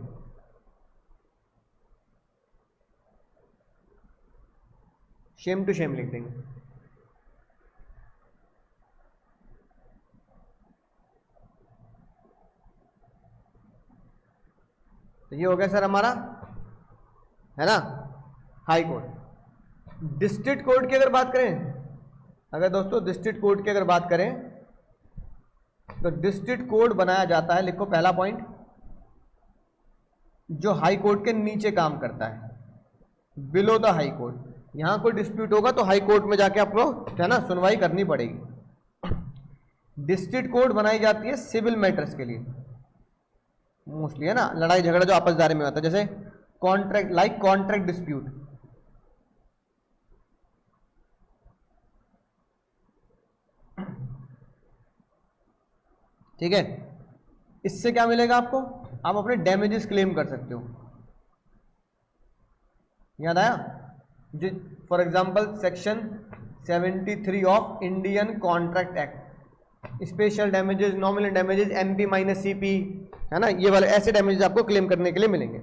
Shame to shame लिख देंगे। तो ये हो गया सर हमारा, है ना, हाई कोर्ट। डिस्ट्रिक्ट कोर्ट की अगर बात करें अगर दोस्तों डिस्ट्रिक्ट कोड की अगर बात करें तो डिस्ट्रिक्ट कोड बनाया जाता है, लिखो पहला पॉइंट, जो हाई कोर्ट के नीचे काम करता है, बिलो द हाई कोर्ट। यहां कोई डिस्प्यूट होगा तो हाई कोर्ट में जाके आपको है ना सुनवाई करनी पड़ेगी। डिस्ट्रिक्ट कोर्ट बनाई जाती है सिविल मैटर्स के लिए मोस्टली, है ना, लड़ाई झगड़ा जो आपसदारी में होता है, जैसे कॉन्ट्रैक्ट, लाइक कॉन्ट्रैक्ट डिस्प्यूट। ठीक है, इससे क्या मिलेगा आपको, आप अपने डैमेजेस क्लेम कर सकते हो। याद आया, जी, for example section 73 of Indian contract act, special damages, nominal damages, MP minus CP, है ना, ये वाले ऐसे डैमेजेस आपको क्लेम करने के लिए मिलेंगे।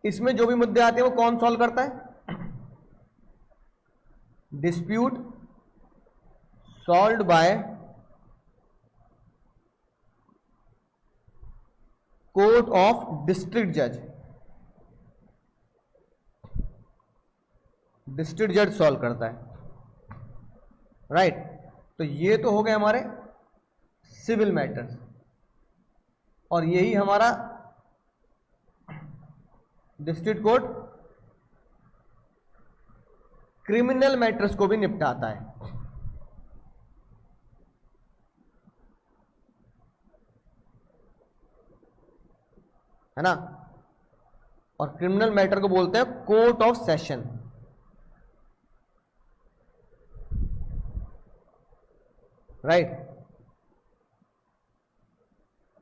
इसमें जो भी मुद्दे आते हैं वो कौन सॉल्व करता है, dispute solved by court of district जज। डिस्ट्रिक्ट जज सॉल्व करता है, राइट। तो ये तो हो गए हमारे सिविल मैटर्स, और यही हमारा डिस्ट्रिक्ट कोर्ट क्रिमिनल मैटर्स को भी निपटाता है ना। और क्रिमिनल मैटर को बोलते हैं कोर्ट ऑफ सेशन, राइट।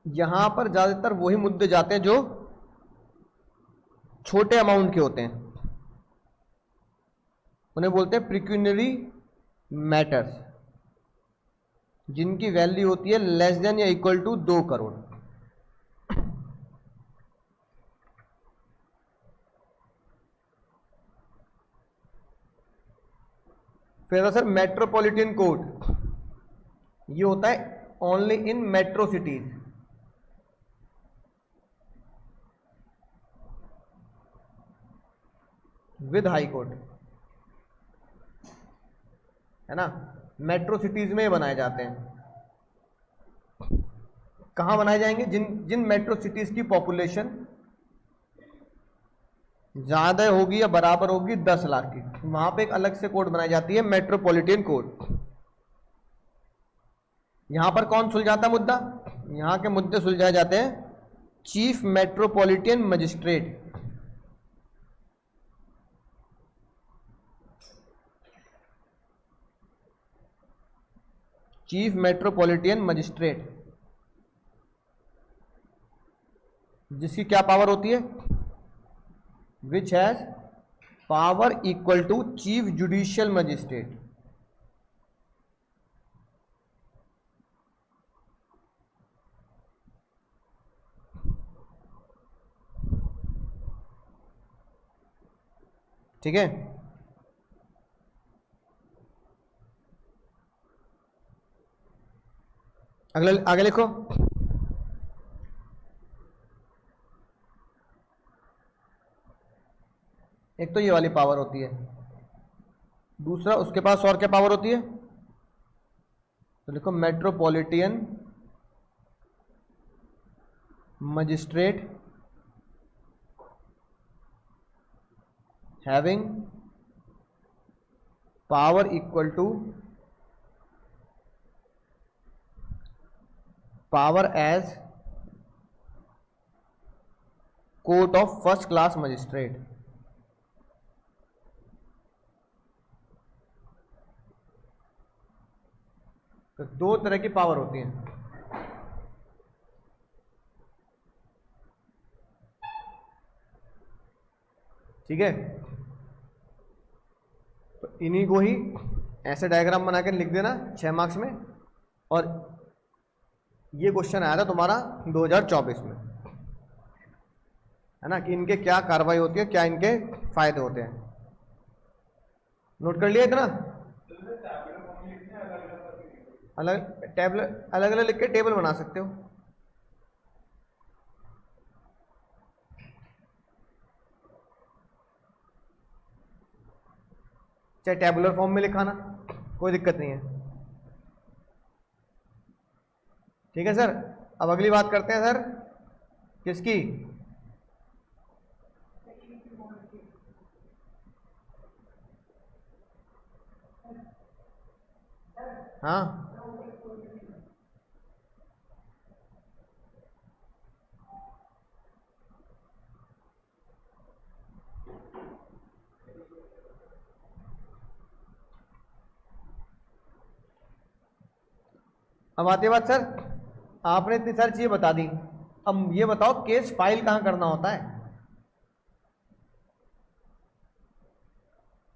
यहां पर ज्यादातर वही मुद्दे जाते हैं जो छोटे अमाउंट के होते हैं, उन्हें बोलते हैं प्रिक्यूनरी मैटर्स, जिनकी वैल्यू होती है लेस देन या इक्वल टू 2 करोड़। फिर सर मेट्रोपॉलिटन कोड, ये होता है only in metro cities, with high court, है ना। मेट्रो सिटीज में बनाए जाते हैं। कहां बनाए जाएंगे, जिन जिन मेट्रो सिटीज की पॉपुलेशन ज्यादा होगी या बराबर होगी 10 लाख की, वहां पे एक अलग से कोड बनाई जाती है, मेट्रोपॉलिटन कोड। यहां पर कौन सुलझाता मुद्दा, यहां के मुद्दे सुलझाए जाते हैं chief metropolitan magistrate. Chief metropolitan magistrate, जिसकी क्या पावर होती है, which has power equal to chief judicial magistrate. ठीक है, अगले आगे लिखो। एक तो ये वाली पावर होती है, दूसरा उसके पास और क्या पावर होती है, तो लिखो metropolitan magistrate having power equal to power as court of first class magistrate. तो दो तरह की पावर होती है, ठीक है। तो इन्हीं को ही ऐसे डायग्राम बना के लिख देना 6 मार्क्स में, और ये क्वेश्चन आया था तुम्हारा 2024 में, है ना, कि इनके क्या कार्रवाई होती है, क्या इनके फायदे होते हैं। नोट कर लिया इतना, अलग टेबल अलग अलग लिख के टेबल बना सकते हो। चाहे टेबुलर फॉर्म में लिखाना, कोई दिक्कत नहीं है। ठीक है सर। अब अगली बात करते हैं सर, किसकी? हाँ अब आती है बात सर, आपने इतनी सारी चीजें बता दी, अब ये बताओ केस फाइल कहाँ करना होता है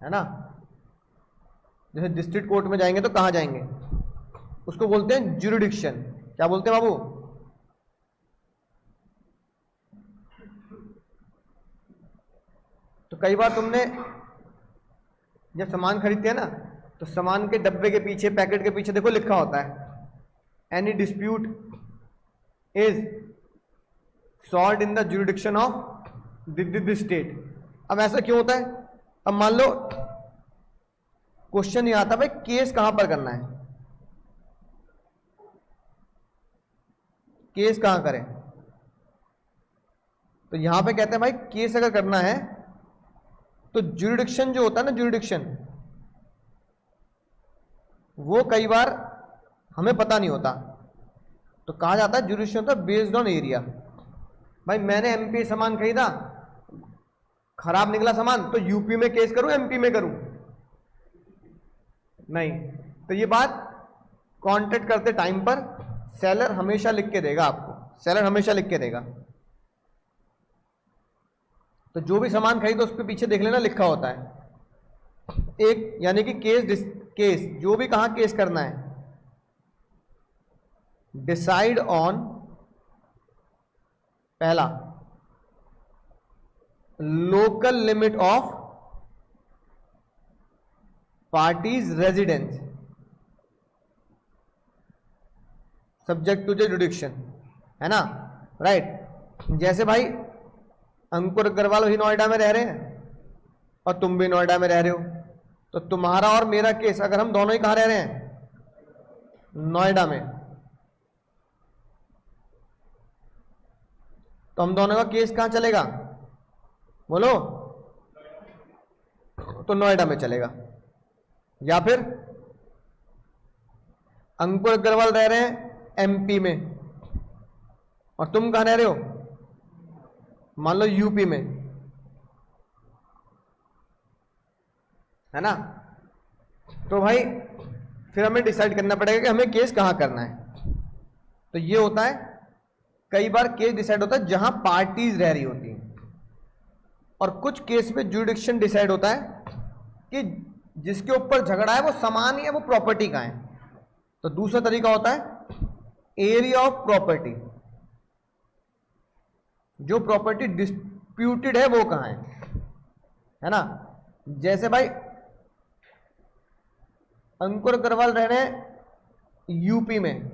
ना? जैसे डिस्ट्रिक्ट कोर्ट में जाएंगे तो कहाँ जाएंगे? उसको बोलते हैं ज्यूरिडिक्शन। क्या बोलते हैं बाबू? तो कई बार तुमने जब सामान खरीदते हैं ना, तो सामान के डब्बे के पीछे, पैकेट के पीछे देखो लिखा होता है any dispute is solved in the jurisdiction of the state. अब ऐसा क्यों होता है? अब मान लो क्वेश्चन ये आता भाई केस कहां पर करना है, केस कहां करें? तो यहां पे कहते हैं भाई केस अगर करना है तो ज्यूरिडिक्शन जो होता है ना, ज्यूरिडिक्शन, वो कई बार हमें पता नहीं होता। तो कहा जाता है ज्यूरिडिक्शन होता है बेस्ड ऑन एरिया। भाई मैंने एमपी सामान खरीदा, खराब निकला सामान, तो यूपी में केस करूं एमपी में करूं? नहीं। तो ये बात कॉन्ट्रैक्ट करते टाइम पर सेलर हमेशा लिख के देगा आपको, सेलर हमेशा लिख के देगा। तो जो भी सामान खरीदो उस पर पीछे देख लेना लिखा होता है एक, यानी कि केस जो भी कहां केस करना है, डिसाइड ऑन, पहला local limit of parties residence subject to jurisdiction, है ना? राइट। जैसे भाई अंकुर अग्रवाल ही नोएडा में रह रहे हैं और तुम भी नोएडा में रह रहे हो, तो तुम्हारा और मेरा केस, अगर हम दोनों ही कहां रह रहे हैं? नोएडा में, तो हम दोनों का केस कहां चलेगा? बोलो। तो नोएडा में चलेगा। या फिर अंकुर अग्रवाल रह रहे हैं एमपी में और तुम कहां रह रहे हो? मान लो यूपी में, है ना? तो भाई फिर हमें डिसाइड करना पड़ेगा कि हमें केस कहां करना है। तो ये होता है, कई बार केस डिसाइड होता है जहां पार्टीज रह रही होती हैं, और कुछ केस में ज्यूरिडिक्शन डिसाइड होता है कि जिसके ऊपर झगड़ा है वो सामान ही है, वो प्रॉपर्टी का है। तो दूसरा तरीका होता है एरिया ऑफ प्रॉपर्टी, जो प्रॉपर्टी डिस्प्यूटेड है वो कहां है ना? जैसे भाई अंकुर अग्रवाल रह रहे हैं यूपी में,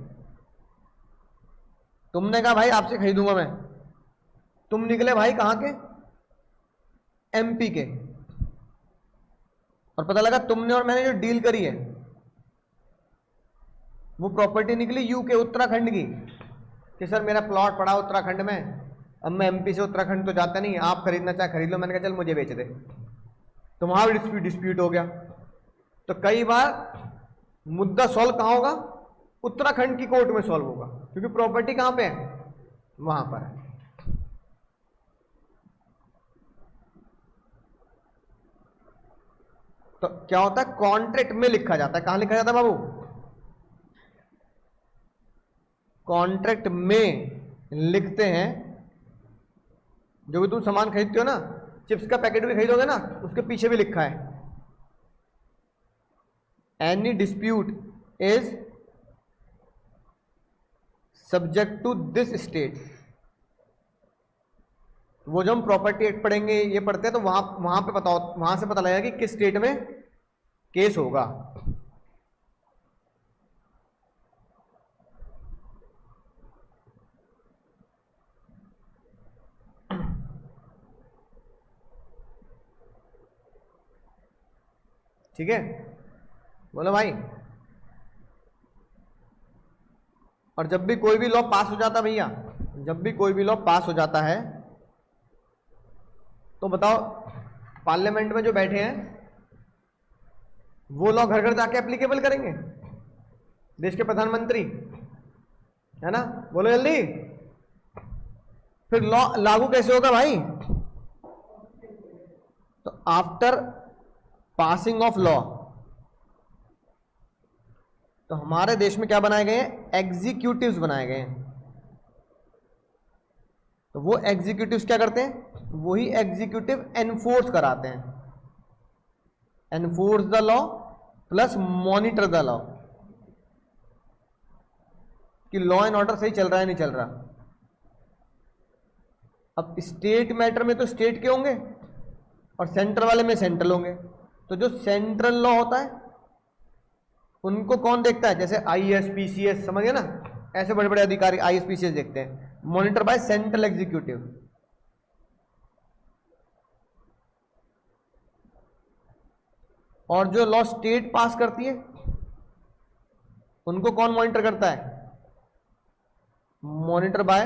तुमने कहा भाई आपसे खरीदूंगा मैं, तुम निकले भाई कहां के? एमपी के, और पता लगा तुमने और मैंने जो डील करी है वो प्रॉपर्टी निकली यूके, उत्तराखंड की, कि सर मेरा प्लॉट पड़ा उत्तराखंड में, अब मैं एमपी से उत्तराखंड तो जाता नहीं, आप खरीदना चाहे खरीद लो। मैंने कहा चल मुझे बेच दे, तो वहां डिस्प्यूट हो गया। तो कई बार मुद्दा सॉल्व कहां होगा? उत्तराखंड की कोर्ट में सॉल्व होगा, क्योंकि प्रॉपर्टी कहां पे है? वहां पर है। तो क्या होता है, कॉन्ट्रैक्ट में लिखा जाता है। कहां लिखा जाता है बाबू? कॉन्ट्रैक्ट में लिखते हैं। जो भी तुम सामान खरीदते हो ना, चिप्स का पैकेट भी खरीदोगे ना, उसके पीछे भी लिखा है any dispute is subject to this state. वो जो हम प्रॉपर्टी एक्ट पढ़ेंगे, ये पढ़ते हैं, तो वहां पे बताओ, वहां से पता लगेगा कि किस स्टेट में केस होगा। ठीक है, बोलो भाई। और जब भी कोई भी लॉ पास हो जाता है भैया, जब भी कोई भी लॉ पास हो जाता है तो बताओ पार्लियामेंट में जो बैठे हैं वो लॉ घर घर जाके एप्लीकेबल करेंगे, देश के प्रधानमंत्री, है ना, बोलो जल्दी। फिर लॉ लागू कैसे होगा भाई? तो आफ्टर पासिंग ऑफ लॉ, तो हमारे देश में क्या बनाए गए हैं? एग्जीक्यूटिव्स बनाए गए हैं। तो वो एग्जीक्यूटिव्स क्या करते हैं? वही एग्जीक्यूटिव एनफोर्स कराते हैं, enforce the law plus monitor the law, कि लॉ एंड ऑर्डर सही चल रहा है नहीं चल रहा। अब स्टेट मैटर में तो स्टेट के होंगे और सेंट्रल वाले में सेंट्रल होंगे। तो जो सेंट्रल लॉ होता है उनको कौन देखता है? जैसे आईएएस पीसीएस, समझ गए ना, ऐसे बड़े बड़े अधिकारी आईएएस पीसीएस देखते हैं, मॉनिटर बाय सेंट्रल एग्जीक्यूटिव। और जो लॉ स्टेट पास करती है उनको कौन मॉनिटर करता है? Monitor by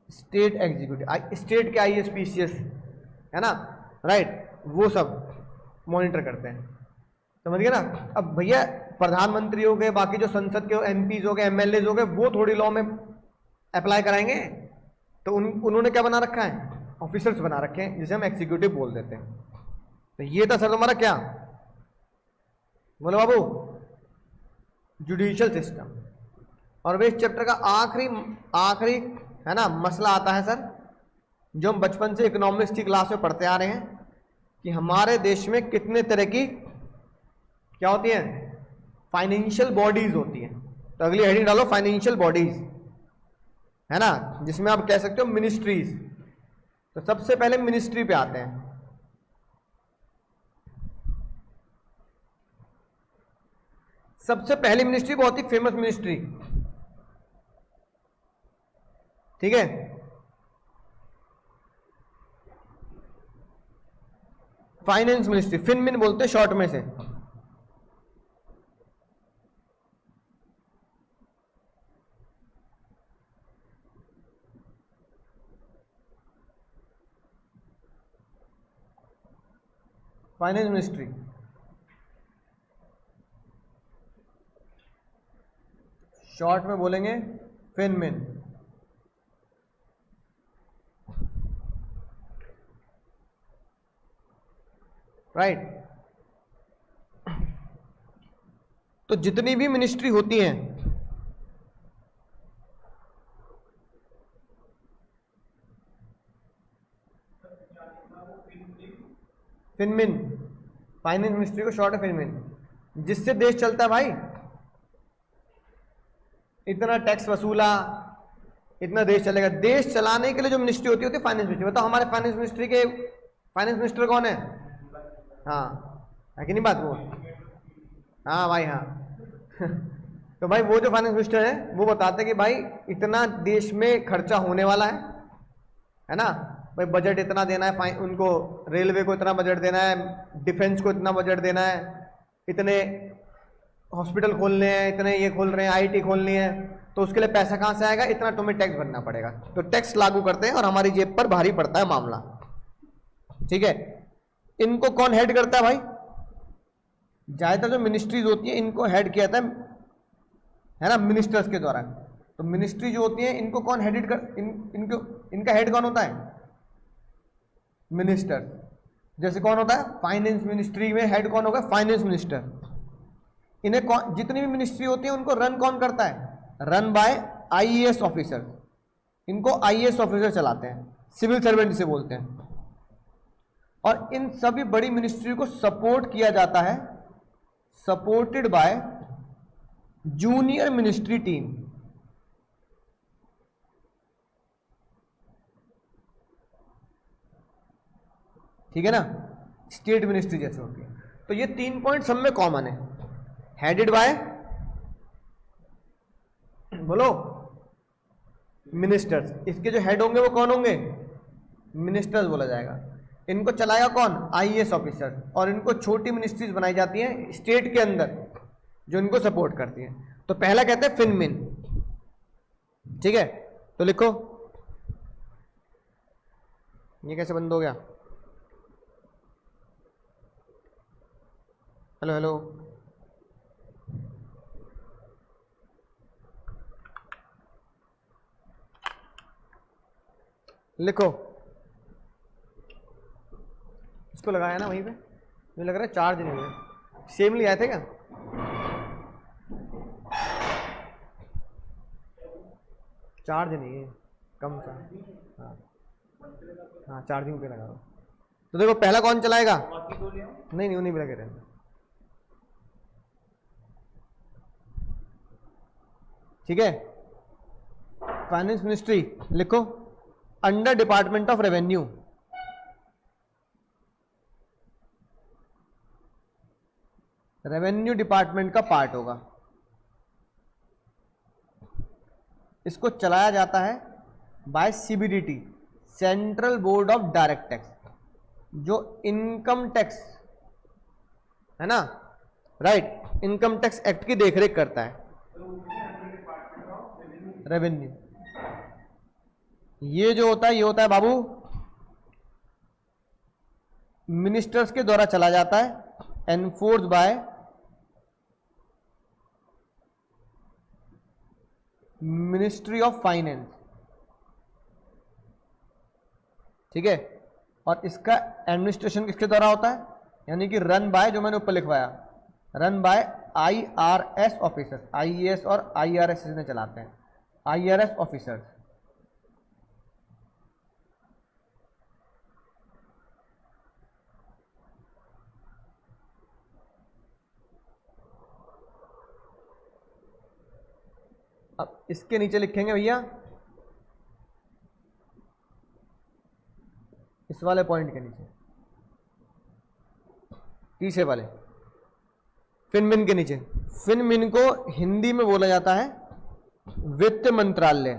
state executive, state के आईएएस पीसीएस, है ना, राइट, वो सब मॉनिटर करते हैं, समझ गए ना। अब भैया प्रधानमंत्री हो गए, बाकी जो संसद के एमपीज हो गए, एमएलए हो गए, वो थोड़ी लॉ में अप्लाई कराएंगे। तो उन्होंने क्या बना रखा है? ऑफिसर्स बना रखे हैं, जिसे हम एग्जीक्यूटिव बोल देते हैं। तो ये था सर तुम्हारा क्या, बोलो बाबू, जुडिशियल सिस्टम। और वे इस चैप्टर का आखिरी है ना मसला आता है सर, जो हम बचपन से इकोनॉमिक्स की क्लास में पढ़ते आ रहे हैं, कि हमारे देश में कितने तरह की क्या होती हैं? फाइनेंशियल बॉडीज होती हैं। तो अगली हेडिंग डालो फाइनेंशियल बॉडीज, है ना, जिसमें आप कह सकते हो मिनिस्ट्रीज। तो सबसे पहले मिनिस्ट्री पे आते हैं। सबसे पहली मिनिस्ट्री बहुत ही फेमस मिनिस्ट्री, ठीक है, फाइनेंस मिनिस्ट्री, फिनमिन बोलते हैं शॉर्ट में से। फाइनेंस मिनिस्ट्री, शॉर्ट में बोलेंगे फिनमिन। राइट। तो जितनी भी मिनिस्ट्री होती हैं फिनमिन, फाइनेंस मिनिस्ट्री को शॉर्ट है फिनमिन, जिससे देश चलता है भाई। इतना टैक्स वसूला, इतना देश चलेगा। देश चलाने के लिए जो मिनिस्ट्री होती है फाइनेंस मिनिस्ट्री। बताओ हमारे फाइनेंस मिनिस्ट्री के फाइनेंस मिनिस्टर कौन है? हाँ, है कि नहीं बात वो? हाँ भाई, हाँ। तो भाई वो जो फाइनेंस मिनिस्टर है वो बताते हैं कि भाई इतना देश में खर्चा होने वाला है ना भाई, बजट इतना देना है, उनको रेलवे को इतना बजट देना है, डिफेंस को इतना बजट देना है, इतने हॉस्पिटल खोलने हैं, इतने ये खोल रहे हैं, आईटी खोलनी है, तो उसके लिए पैसा कहाँ से आएगा? इतना तुम्हें टैक्स भरना पड़ेगा। तो टैक्स लागू करते हैं और हमारी जेब पर भारी पड़ता है मामला, ठीक है। इनको कौन हेड करता है भाई? ज्यादातर जो मिनिस्ट्रीज होती है इनको हेड किया जाता है ना मिनिस्टर्स के द्वारा। तो मिनिस्ट्री जो होती है इनको कौन हेड कर इनका हेड कौन होता है? मिनिस्टर। जैसे कौन होता है? फाइनेंस मिनिस्ट्री में हेड कौन होगा? Finance minister. इन्हें जितनी भी मिनिस्ट्री होती है उनको रन कौन करता है? Run by IAS officer. इनको आईएएस ऑफिसर चलाते हैं, सिविल सर्वेंट से बोलते हैं। और इन सभी बड़ी मिनिस्ट्री को सपोर्ट किया जाता है, supported by junior ministry team. ठीक है ना, स्टेट मिनिस्ट्री जैसे होती है। तो ये 3 पॉइंट सब में कॉमन है, हेडेड बाय, बोलो, मिनिस्टर्स। इसके जो हेड होंगे वो कौन होंगे? मिनिस्टर्स बोला जाएगा। इनको चलाएगा कौन? IAS officer. और इनको छोटी मिनिस्ट्रीज बनाई जाती हैं स्टेट के अंदर जो इनको सपोर्ट करती हैं। तो पहला कहते हैं फिनमिन, ठीक है। तो लिखो, ये कैसे बंद हो गया? हेलो हेलो, लिखो। इसको लगाया ना वहीं पे, मुझे लग रहा है चार्ज नहीं हुए। सेम ले आए थे क्या? चार्ज नहीं है, कम सा। हाँ हाँ, चार्जिंग पे लगा दो। तो देखो पहला कौन चलाएगा? नहीं नहीं, उन्हीं पे लगे रहना। ठीक है। फाइनेंस मिनिस्ट्री लिखो, under department of revenue. Revenue department का पार्ट होगा। इसको चलाया जाता है by CBDT, central board of direct tax, जो इनकम टैक्स है ना, राइट, इनकम टैक्स एक्ट की देखरेख करता है। रेवेन्यू ये जो होता है, ये होता है बाबू मिनिस्टर्स के द्वारा चला जाता है, enforce by ministry of finance, ठीक है। और इसका एडमिनिस्ट्रेशन किसके द्वारा होता है? यानी कि रन बाय, जो मैंने ऊपर लिखवाया, run by IRS officer. IAS और आईआरएस ने चलाते हैं, आईआरएस ऑफिसर्स। अब इसके नीचे लिखेंगे भैया, इस वाले पॉइंट के नीचे, तीसरे वाले फिनमिन के नीचे। फिनमिन को हिंदी में बोला जाता है वित्त मंत्रालय।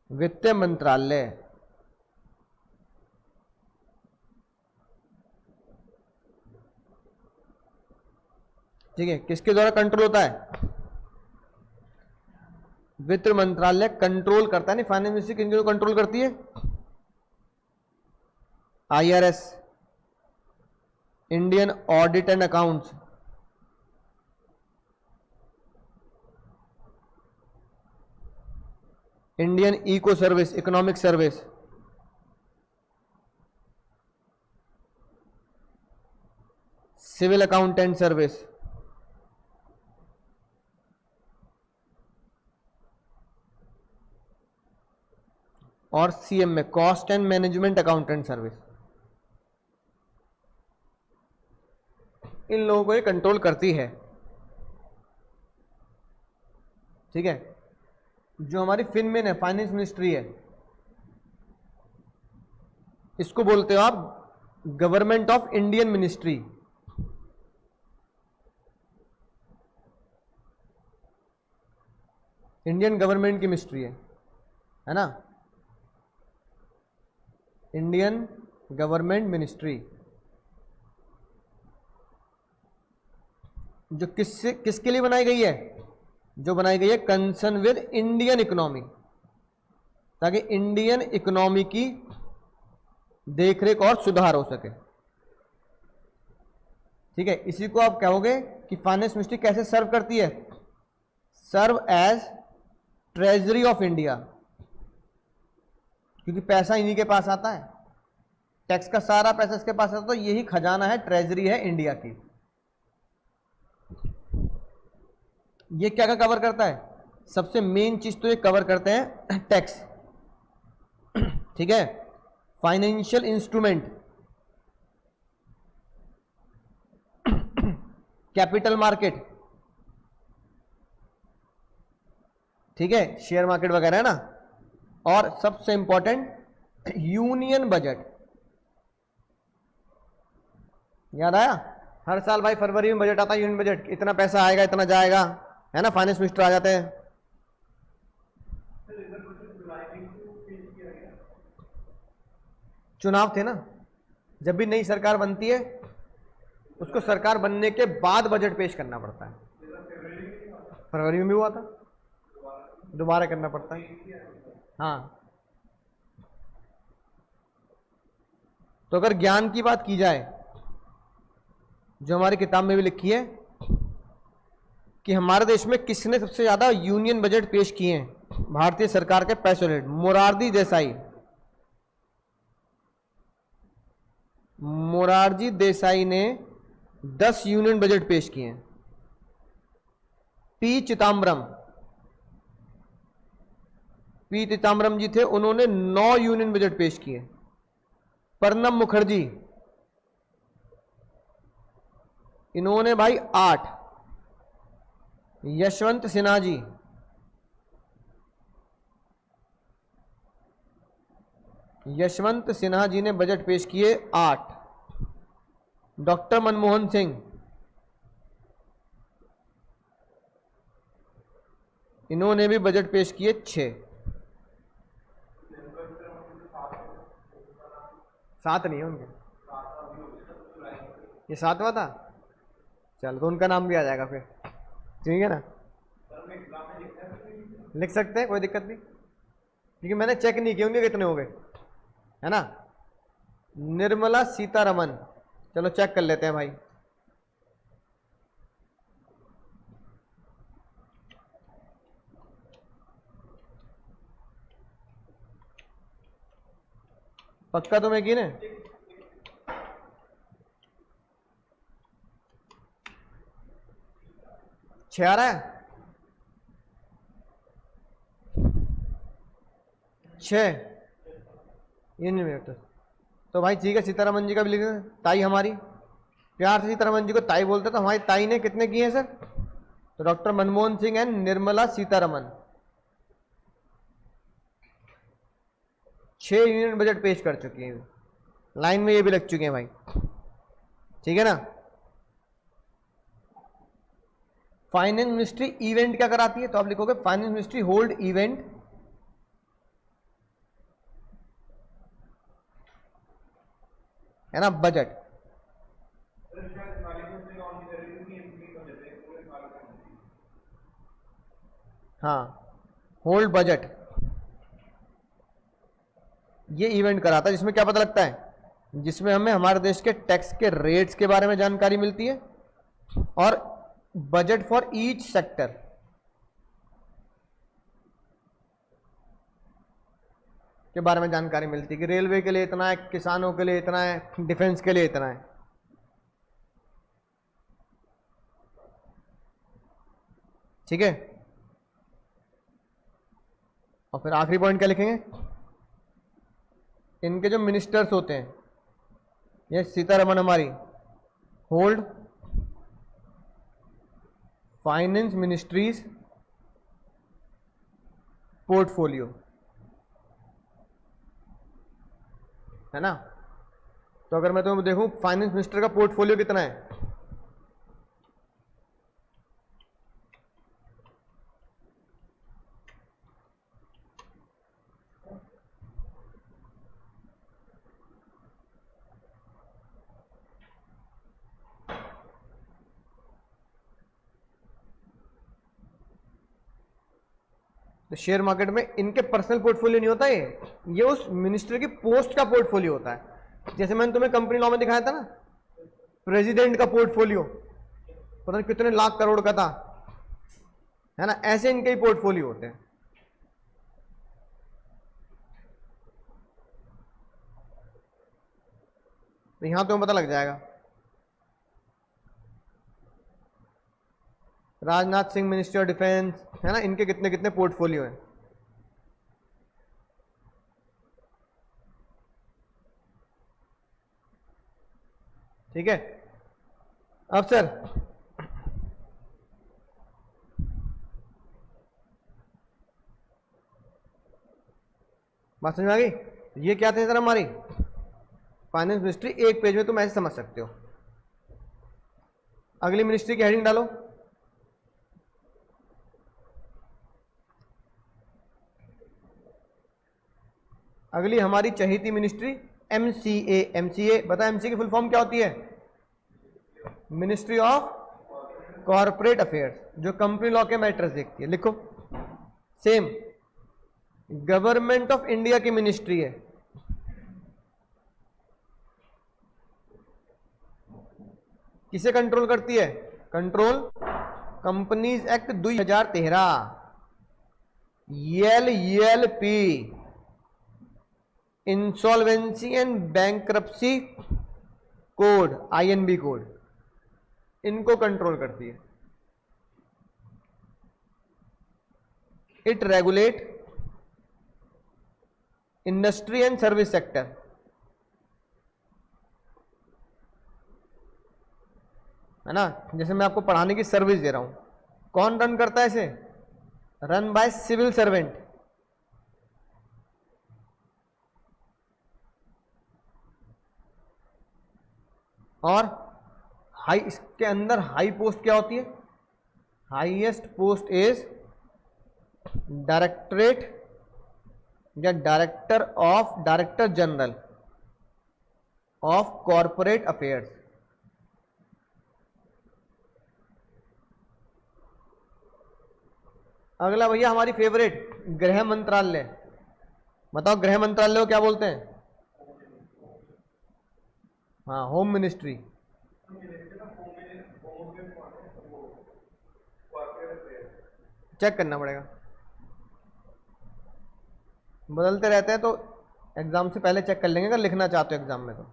वित्त मंत्रालय, ठीक है। किसके द्वारा कंट्रोल होता है? वित्त मंत्रालय कंट्रोल करता है। नहीं, फाइनेंस मिनिस्ट्री किन कंट्रोल करती है? IRS, Indian audit and accounts, Indian eco service, economic service, civil accountant service, और सीएम में cost and management accountant service. इन लोगों को ये कंट्रोल करती है, ठीक है। जो हमारी फिनमिन है, फाइनेंस मिनिस्ट्री है, इसको बोलते हो आप government of Indian ministry. Indian government की मिनिस्ट्री है ना, इंडियन गवर्नमेंट मिनिस्ट्री, जो किसके लिए बनाई गई है? जो बनाई गई है कंसर्न विद इंडियन इकोनॉमी, ताकि इंडियन इकोनॉमी की देखरेख और सुधार हो सके, ठीक है। इसी को आप कहोगे कि फाइनेंस मिनिस्ट्री कैसे सर्व करती है? Serve as treasury of India, क्योंकि पैसा इन्हीं के पास आता है, टैक्स का सारा पैसा इसके पास आता है, तो यही खजाना है, ट्रेजरी है इंडिया की। ये क्या क्या कवर करता है? सबसे मेन चीज तो ये कवर करते हैं टैक्स, ठीक है। फाइनेंशियल इंस्ट्रूमेंट, कैपिटल मार्केट, ठीक है, शेयर मार्केट वगैरह है ना, और सबसे इंपॉर्टेंट यूनियन बजट। याद आया? हर साल भाई फरवरी में बजट आता है, यूनियन बजट, इतना पैसा आएगा, इतना जाएगा, है ना, फाइनेंस मिनिस्टर आ जाते हैं। चुनाव थे ना, जब भी नई सरकार बनती है उसको सरकार बनने के बाद बजट पेश करना पड़ता है। फरवरी में भी हुआ था, दोबारा करना पड़ता है। हाँ, तो अगर ज्ञान की बात की जाए, जो हमारी किताब में भी लिखी है कि हमारे देश में किसने सबसे ज्यादा यूनियन बजट पेश किए हैं भारतीय सरकार के पैसों से, मोरारजी देसाई। मोरारजी देसाई ने 10 यूनियन बजट पेश किए हैं। पी चिदम्बरम जी थे, उन्होंने 9 यूनियन बजट पेश किए। प्रणब मुखर्जी, इन्होंने भाई 8। यशवंत सिन्हा जी, यशवंत सिन्हा जी ने बजट पेश किए 8। डॉक्टर मनमोहन सिंह, इन्होंने भी बजट पेश किए 6। 7 नहीं है उनके, ये 7वां था। चल तो उनका नाम भी आ जाएगा फिर, ठीक है ना, लिख सकते हैं, कोई दिक्कत नहीं, क्योंकि मैंने चेक नहीं किए उनके कितने हो गए, है ना। निर्मला सीतारमन, चलो चेक कर लेते हैं भाई। पक्का तुम्हें यकीन है? छह आ रहा है, 6 यूनियन मिनट। तो भाई ठीक है, सीतारमन जी का भी लिख दें। ताई हमारी, प्यार से सीतारमन जी को ताई बोलते, तो हमारी ताई ने कितने किए हैं सर? तो doctor Manmohan Singh and Nirmala Sitharaman 6 union budget पेश कर चुकी हैं, लाइन में ये भी लग चुके हैं भाई, ठीक है ना। फाइनेंस मिनिस्ट्री इवेंट क्या कराती है? तो आप लिखोगे फाइनेंस मिनिस्ट्री होल्ड इवेंट, है ना, बजट। हाँ, होल्ड बजट, ये इवेंट कराता है, जिसमें क्या पता लगता है? जिसमें हमें हमारे देश के टैक्स के रेट्स के बारे में जानकारी मिलती है और बजट फॉर ईच सेक्टर, के बारे में जानकारी मिलती है कि रेलवे के लिए इतना है, किसानों के लिए इतना है, डिफेंस के लिए इतना है, ठीक है। और फिर आखिरी पॉइंट क्या लिखेंगे? इनके जो मिनिस्टर्स होते हैं, ये सीतारमन हमारी होल्ड फाइनेंस मिनिस्ट्रीज पोर्टफोलियो, है ना। तो अगर मैं तुम्हें देखूं फाइनेंस मिनिस्टर का पोर्टफोलियो कितना है, तो शेयर मार्केट में इनके पर्सनल पोर्टफोलियो नहीं होता, ये उस मिनिस्टर की पोस्ट का पोर्टफोलियो होता है। जैसे मैंने तुम्हें कंपनी लॉ में दिखाया था ना, प्रेसिडेंट का पोर्टफोलियो पता नहीं कितने लाख करोड़ का था, है ना, ऐसे इनके ही पोर्टफोलियो होते हैं। तो यहां तुम्हें पता लग जाएगा। Rajnath Singh ministry of defence, है ना, इनके कितने कितने पोर्टफोलियो हैं, ठीक है। अब सर बात समझ में आ गई? ये क्या थे सर हमारी फाइनेंस मिनिस्ट्री, एक पेज में तुम ऐसे समझ सकते हो। अगली मिनिस्ट्री की हेडिंग डालो। अगली हमारी चहेती मिनिस्ट्री एमसीए। एमसीए बता, एमसीए की फुल फॉर्म क्या होती है? मिनिस्ट्री ऑफ कॉर्पोरेट अफेयर्स, जो कंपनी लॉ के मैटर्स देखती है। लिखो सेम, गवर्नमेंट ऑफ इंडिया की मिनिस्ट्री है। किसे कंट्रोल करती है? Control companies act 2013, LP, insolvency and bankruptcy code, I&B code, इनको कंट्रोल करती है। It regulate industry and service sector. है ना, जैसे मैं आपको पढ़ाने की सर्विस दे रहा हूं, कौन रन करता है इसे? Run by civil servant. और हाई, इसके अंदर हाई पोस्ट क्या होती है? हाईएस्ट पोस्ट इज डायरेक्टरेट या director general of corporate affairs. अगला भैया हमारी फेवरेट, गृह मंत्रालय। बताओ गृह मंत्रालय को क्या बोलते हैं? हाँ, होम मिनिस्ट्री। चेक करना पड़ेगा, बदलते रहते हैं, तो एग्जाम से पहले चेक कर लेंगे अगर लिखना चाहते हो एग्जाम में तो।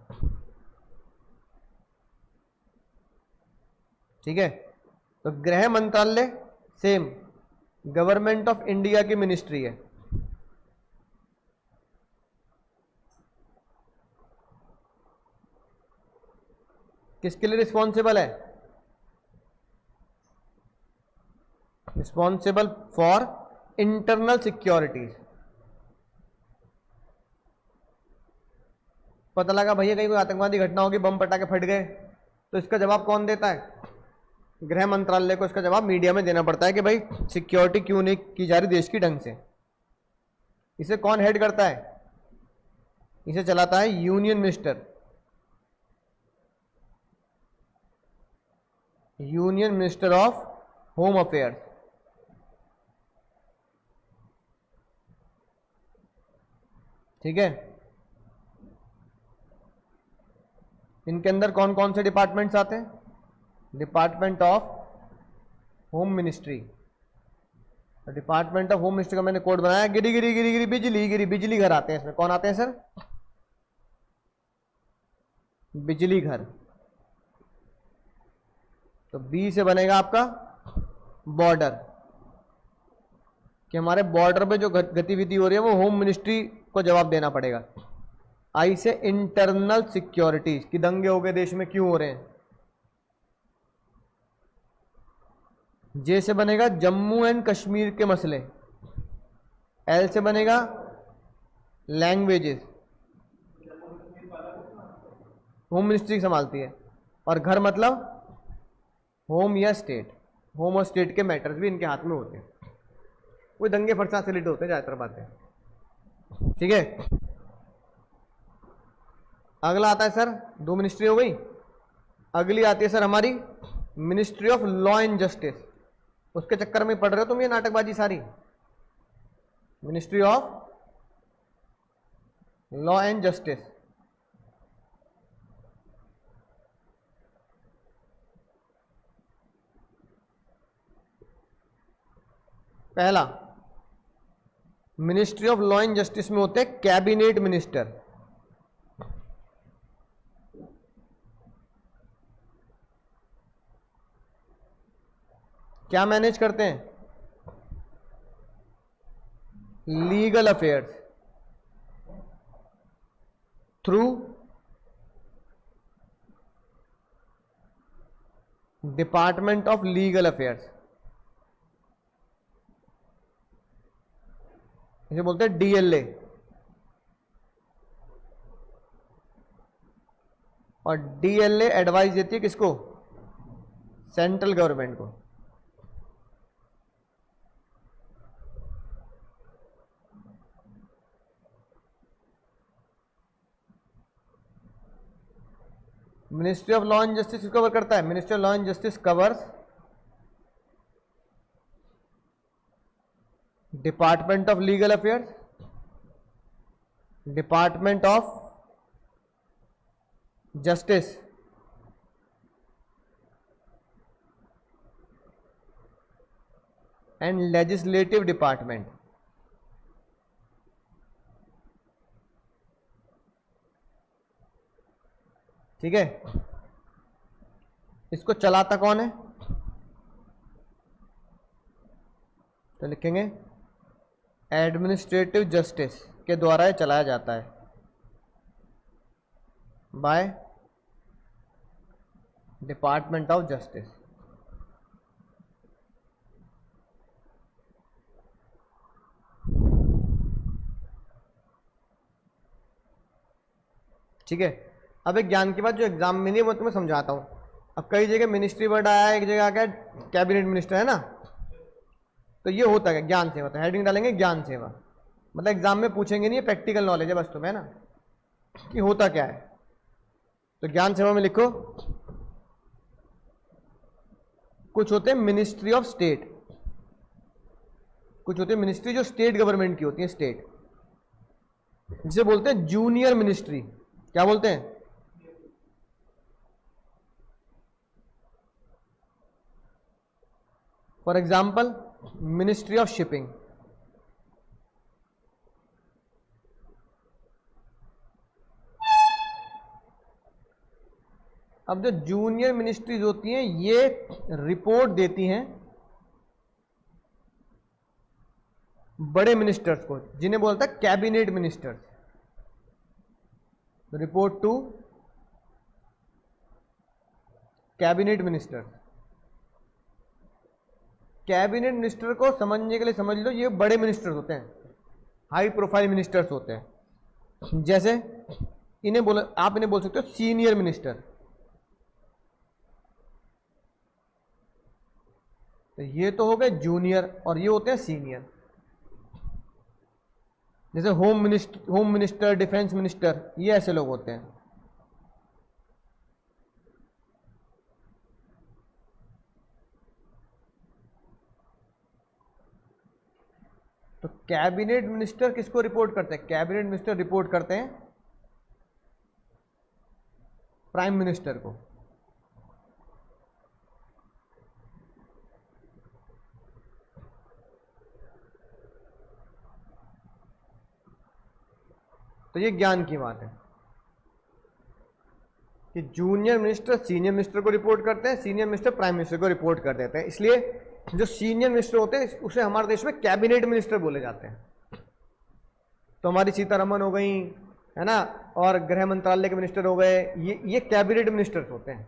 ठीक है, तो गृह मंत्रालय सेम गवर्नमेंट ऑफ इंडिया की मिनिस्ट्री है। किसके लिए रिस्पॉन्सिबल है? Responsible for internal securities. पता लगा भैया कहीं कोई आतंकवादी घटना होगी, बम पटाखे फट गए, तो इसका जवाब कौन देता है? गृह मंत्रालय को इसका जवाब मीडिया में देना पड़ता है कि भाई सिक्योरिटी क्यों नहीं की जा रही देश की ढंग से। इसे कौन हेड करता है? इसे चलाता है union minister, union minister of home affairs. ठीक है, इनके अंदर कौन कौन से डिपार्टमेंट्स आते हैं? Department of home ministry. Department of home ministry का मैंने कोड बनाया, गिरी गिरी गिरी गिरी बिजली गिरी, बिजली घर आते हैं इसमें। कौन आते हैं सर? बिजली घर। तो बी से बनेगा आपका बॉर्डर, कि हमारे बॉर्डर पे जो गतिविधि हो रही है वो होम मिनिस्ट्री को जवाब देना पड़ेगा। आई से इंटरनल सिक्योरिटी, कि दंगे हो गए देश में, क्यों हो रहे हैं। जे से बनेगा जम्मू एंड कश्मीर के मसले। एल से बनेगा लैंग्वेजेस, होम मिनिस्ट्री संभालती है। और घर मतलब होम या स्टेट, होम और स्टेट के मैटर्स भी इनके हाथ में होते हैं। वो दंगे फसाद से रिलेटेड होते हैं ज़्यादातर बातें। ठीक है, अगला आता है सर, दो मिनिस्ट्री हो गई। अगली आती है सर हमारी ministry of law and justice. उसके चक्कर में पढ़ रहे हो तुम ये नाटकबाजी सारी। Ministry of law and justice, पहला ministry of law and justice में होते हैं कैबिनेट मिनिस्टर। क्या मैनेज करते हैं? Legal affairs through department of legal affairs, इसे बोलते हैं डीएलए। और डीएलए एडवाइस देती है किसको? सेंट्रल गवर्नमेंट को। Ministry of law and justice cover करता है, ministry of law and justice covers department of legal affairs, department of justice and legislative department. ठीक है, इसको चलाता कौन है? तो लिखेंगे एडमिनिस्ट्रेटिव जस्टिस के द्वारा ये चलाया जाता है, बाय डिपार्टमेंट ऑफ जस्टिस। ठीक है, अब एक ज्ञान की बात जो एग्जाम में नहीं वो तुम्हें समझाता हूं। अब कई जगह मिनिस्ट्री वर्ड आया है, एक जगह आ गया कैबिनेट मिनिस्टर, है ना। तो ये होता है ज्ञान सेवा, तो हेडिंग डालेंगे ज्ञान सेवा, मतलब एग्जाम में पूछेंगे नहीं, प्रैक्टिकल नॉलेज है बस तुम्हें, है ना, कि होता क्या है। तो ज्ञान सेवा में लिखो कुछ होते हैं मिनिस्ट्री ऑफ स्टेट, कुछ होते हैं मिनिस्ट्री जो स्टेट गवर्नमेंट की होती है, स्टेट, जिसे बोलते हैं जूनियर मिनिस्ट्री। क्या बोलते हैं? For example ministry of shipping. अब जो जूनियर मिनिस्ट्रीज होती हैं ये रिपोर्ट देती हैं बड़े मिनिस्टर्स को, जिन्हें बोलता है cabinet ministers. Report to cabinet minister. Cabinet minister को समझने के लिए समझ लो ये बड़े मिनिस्टर्स होते हैं, हाई प्रोफाइल मिनिस्टर्स होते हैं। जैसे इन्हें बोल, आप इन्हें बोल सकते हो सीनियर मिनिस्टर। तो ये तो हो गए जूनियर और ये होते हैं सीनियर। जैसे होम मिनिस्टर, डिफेंस मिनिस्टर, ये ऐसे लोग होते हैं। तो कैबिनेट मिनिस्टर किसको रिपोर्ट करते हैं? कैबिनेट मिनिस्टर रिपोर्ट करते हैं प्राइम मिनिस्टर को। तो ये ज्ञान की बात है कि जूनियर मिनिस्टर सीनियर मिनिस्टर को रिपोर्ट करते हैं, सीनियर मिनिस्टर प्राइम मिनिस्टर को रिपोर्ट कर देते हैं। इसलिए जो सीनियर मिनिस्टर होते हैं उसे हमारे देश में कैबिनेट मिनिस्टर बोले जाते हैं। तो हमारी सीतारमन हो गई, है ना, और गृह मंत्रालय के मिनिस्टर हो गए, ये कैबिनेट मिनिस्टर्स होते हैं।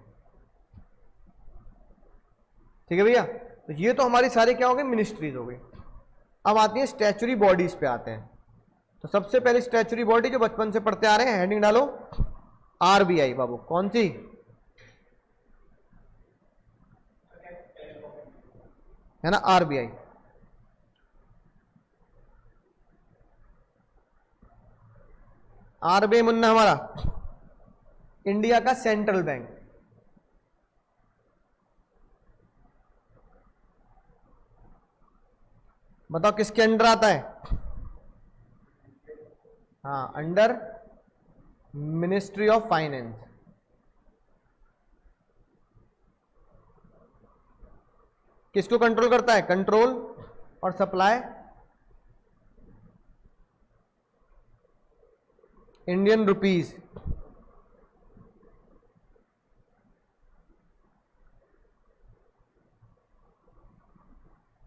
ठीक है भैया, तो ये तो हमारी सारी क्या हो गई, मिनिस्ट्रीज हो गई। अब आती है स्टैचुरी बॉडीज पे आते हैं। तो सबसे पहले स्टैचुरी बॉडी जो बचपन से पढ़ते आ रहे हैं, हेडिंग डालो आरबीआई। बाबू कौन सी? है ना, आरबीआई। आरबीआई मुन्ना हमारा इंडिया का सेंट्रल बैंक। बताओ किसके अंडर आता है? हाँ, अंडर मिनिस्ट्री ऑफ फाइनेंस। किसको कंट्रोल करता है? कंट्रोल और सप्लाई इंडियन रुपीस।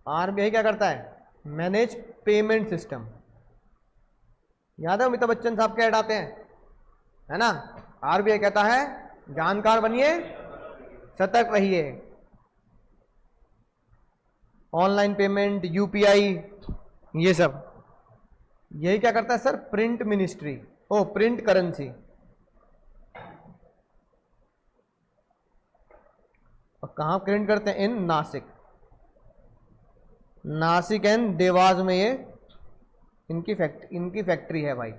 आरबीआई क्या करता है? Manage payment system. याद है अमिताभ बच्चन साहब के ऐड आते हैं, है ना। आरबीआई कहता है जानकार बनिए, सतर्क रहिए। ऑनलाइन पेमेंट, यूपीआई, ये सब यही क्या करता है sir? Print ministry, print currency. और कहां प्रिंट करते हैं? इन नासिक एंड देवास में ये इनकी फैक्ट्री है भाई।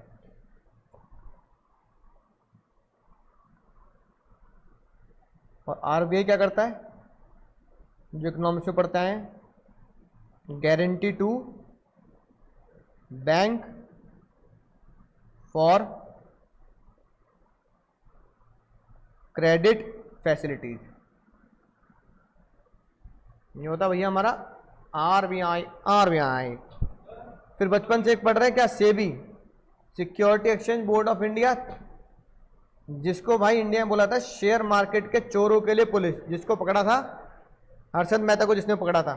और आरबीआई क्या करता है, जो इकोनॉमिक्स में पढ़ता है, guarantee to bank for credit facilities. ये होता भैया हमारा आरबीआई। आरबीआई फिर बचपन से एक पढ़ रहे हैं क्या, SEBI, security exchange board of India, जिसको भाई इंडिया में बोला था शेयर मार्केट के चोरों के लिए पुलिस, जिसको पकड़ा था हर्षद मेहता को, जिसने पकड़ा था।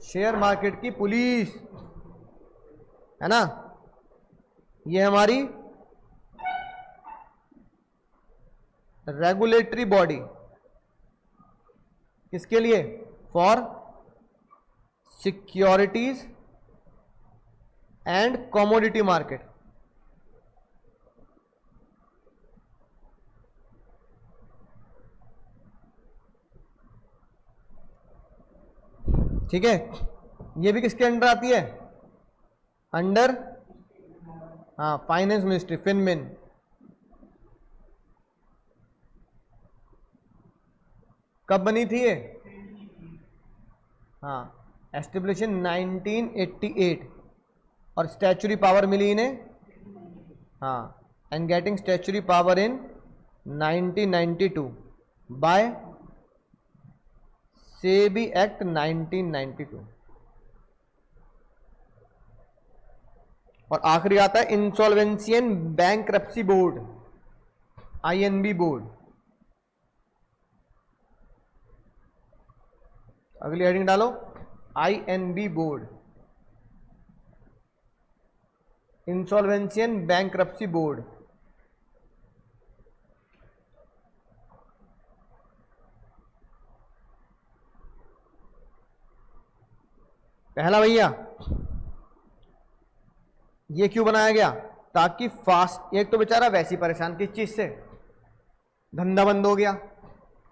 शेयर मार्केट की पुलिस है ना, ये हमारी रेगुलेटरी बॉडी, किसके लिए, for securities and commodity market. ठीक है, ये भी किसके अंडर आती है, अंडर, हाँ, फाइनेंस मिनिस्ट्री, फिनमिन। कब बनी थी ये, हाँ, एस्टेब्लिश इन 1988, और स्टैचुरी पावर मिली इन्हें, हाँ, and getting statutory power in 1992 by SEBI act 1992। और आखिरी आता है insolvency and bankruptcy board, INB board. अगली हेडिंग डालो, INB board, insolvency and bankruptcy board. पहला भैया, ये क्यों बनाया गया, ताकि फास्ट, एक तो बेचारा वैसी परेशान किस चीज से, धंधा बंद हो गया,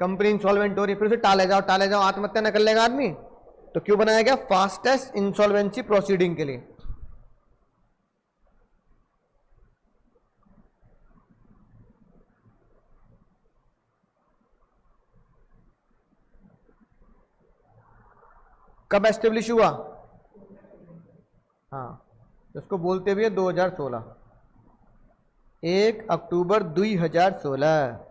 कंपनी इंसॉल्वेंट हो रही है, फिर उसे टाले जाओ आत्महत्या न कर लेगा आदमी, तो क्यों बनाया गया, फास्टेस्ट इंसॉल्वेंसी प्रोसीडिंग के लिए। कब एस्टेब्लिश हुआ, हाँ, उसको बोलते भी है 2016, 1 अक्टूबर 2016।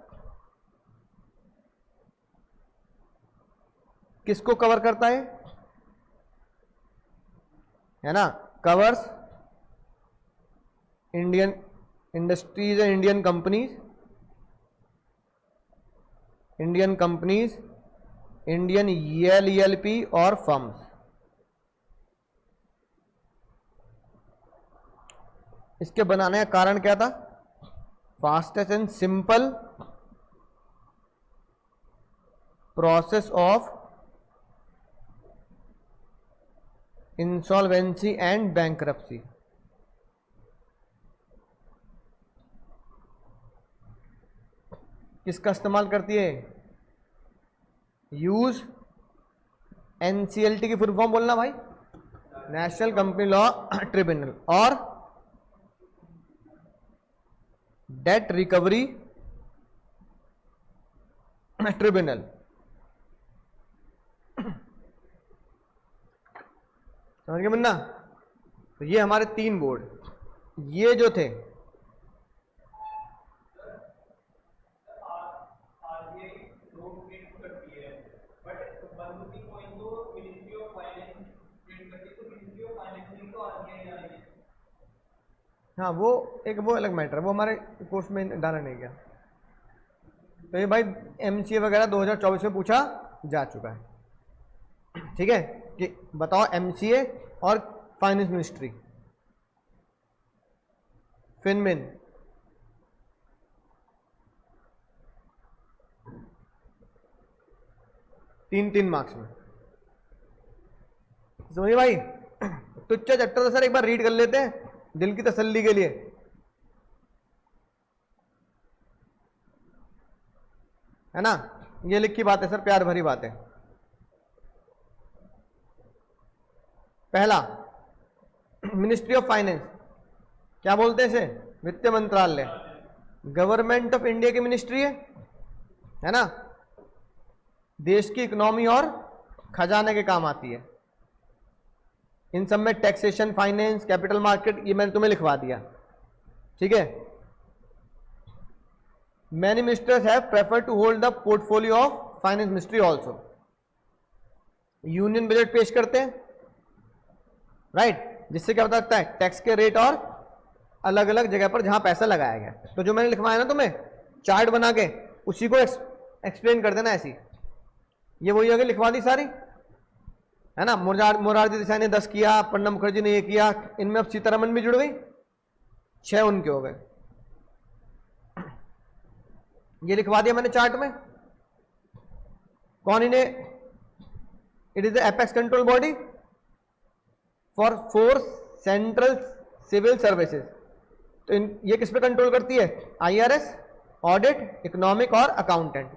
किसको कवर करता है ना, covers Indian industries and Indian companies, Indian LLP और फर्म्स। इसके बनाने का कारण क्या था, fastest and simple process of insolvency and bankruptcy. किसका इस्तेमाल करती है, यूज एनसीएलटी की फुल फॉर्म बोलना भाई, नेशनल कंपनी लॉ ट्रिब्यूनल, और डेट रिकवरी ट्रिब्यूनल। समझ गए बन्ना, तो ये हमारे 3 बोर्ड, ये जो थे, हाँ, वो अलग मैटर है, वो हमारे कोर्स में डाला नहीं गया। तो ये भाई एमसीए वगैरह 2024 में पूछा जा चुका है। ठीक है, कि बताओ एमसीए और फाइनेंस मिनिस्ट्री, फिनमिन, तीन मार्क्स में। समझिए भाई, तो चैप्टर तो सर एक बार रीड कर लेते हैं दिल की तसल्ली के लिए, है ना, ये लिखी बात है सर, प्यार भरी बात है। मिनिस्ट्री ऑफ फाइनेंस, क्या बोलते हैं इसे? वित्त मंत्रालय। गवर्नमेंट ऑफ इंडिया की मिनिस्ट्री है ना, देश की इकोनॉमी और खजाने के काम आती है। इन सब में टैक्सेशन, फाइनेंस, कैपिटल मार्केट, ये मैंने तुम्हें लिखवा दिया, ठीक है। Many ministers have prefer to hold the portfolio of finance ministry also. Union budget पेश करते हैं, राइट, जिससे क्या पता लगता है टैक्स के रेट और अलग अलग जगह पर जहां पैसा लगाया गया। तो जो मैंने लिखवाया ना तुम्हें चार्ट बना के, उसी को एक्सप्लेन कर देना ऐसी। ये वही आगे लिखवा दी सारी, है ना। मोरारजी देसाई ने 10 किया, प्रणब मुखर्जी ने ये किया, इनमें अब सीतारमन भी जुड़ गई, 6 उनके हो गए। ये लिखवा दिया मैंने चार्ट में। कौन इन्हें? It is the apex control body for 4 central civil services. तो ये किस पे कंट्रोल करती है? IRS, ऑडिट, इकोनॉमिक और अकाउंटेंट,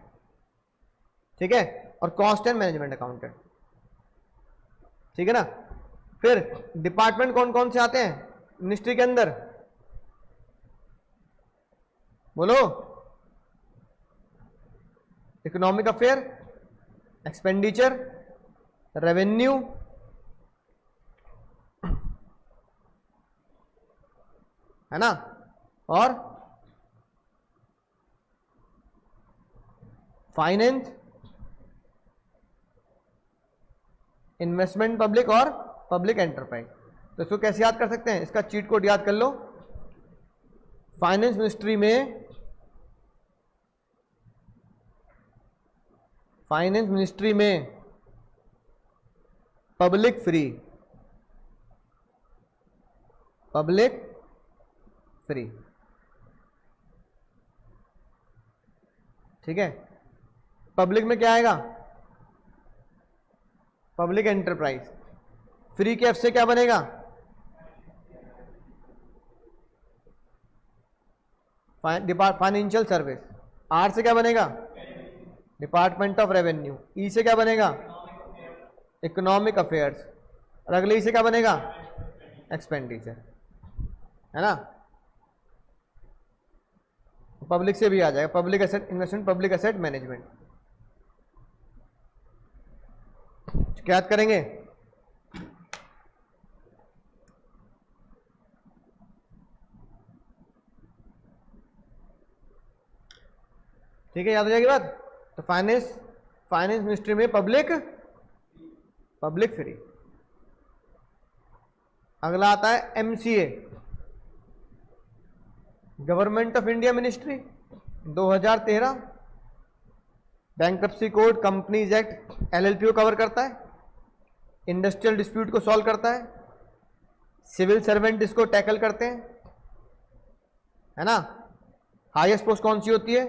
ठीक है, और कॉस्ट एंड मैनेजमेंट अकाउंटेंट, ठीक है ना। फिर डिपार्टमेंट कौन कौन से आते हैं मिनिस्ट्री के अंदर? बोलो। इकोनॉमिक अफेयर, एक्सपेंडिचर, रेवेन्यू, है ना, और फाइनेंस, इन्वेस्टमेंट पब्लिक और पब्लिक एंटरप्राइज। तो इसको कैसे याद कर सकते हैं? इसका चीट कोड याद कर लो। फाइनेंस मिनिस्ट्री में पब्लिक फ्री, ठीक है। पब्लिक में क्या आएगा? Public enterprise. फ्री के एफ से क्या बनेगा? Financial service. आर से क्या बनेगा? Department of revenue. ई से क्या बनेगा? Economic affairs. और अगले ई से क्या बनेगा? एक्सपेंडिचर, है ना। पब्लिक से भी आ जाएगा public asset investment, public asset management. क्या याद करेंगे? ठीक है, याद हो जाएगी बात। तो फाइनेंस मिनिस्ट्री में पब्लिक फ्री। अगला आता है MCA, government of India ministry, 2013। Bankruptcy code, companies act, LLP को कवर करता है। इंडस्ट्रियल डिस्प्यूट को सॉल्व करता है। सिविल सर्वेंट इसको टैकल करते हैं, है ना। हाईएस्ट पोस्ट कौन सी होती है?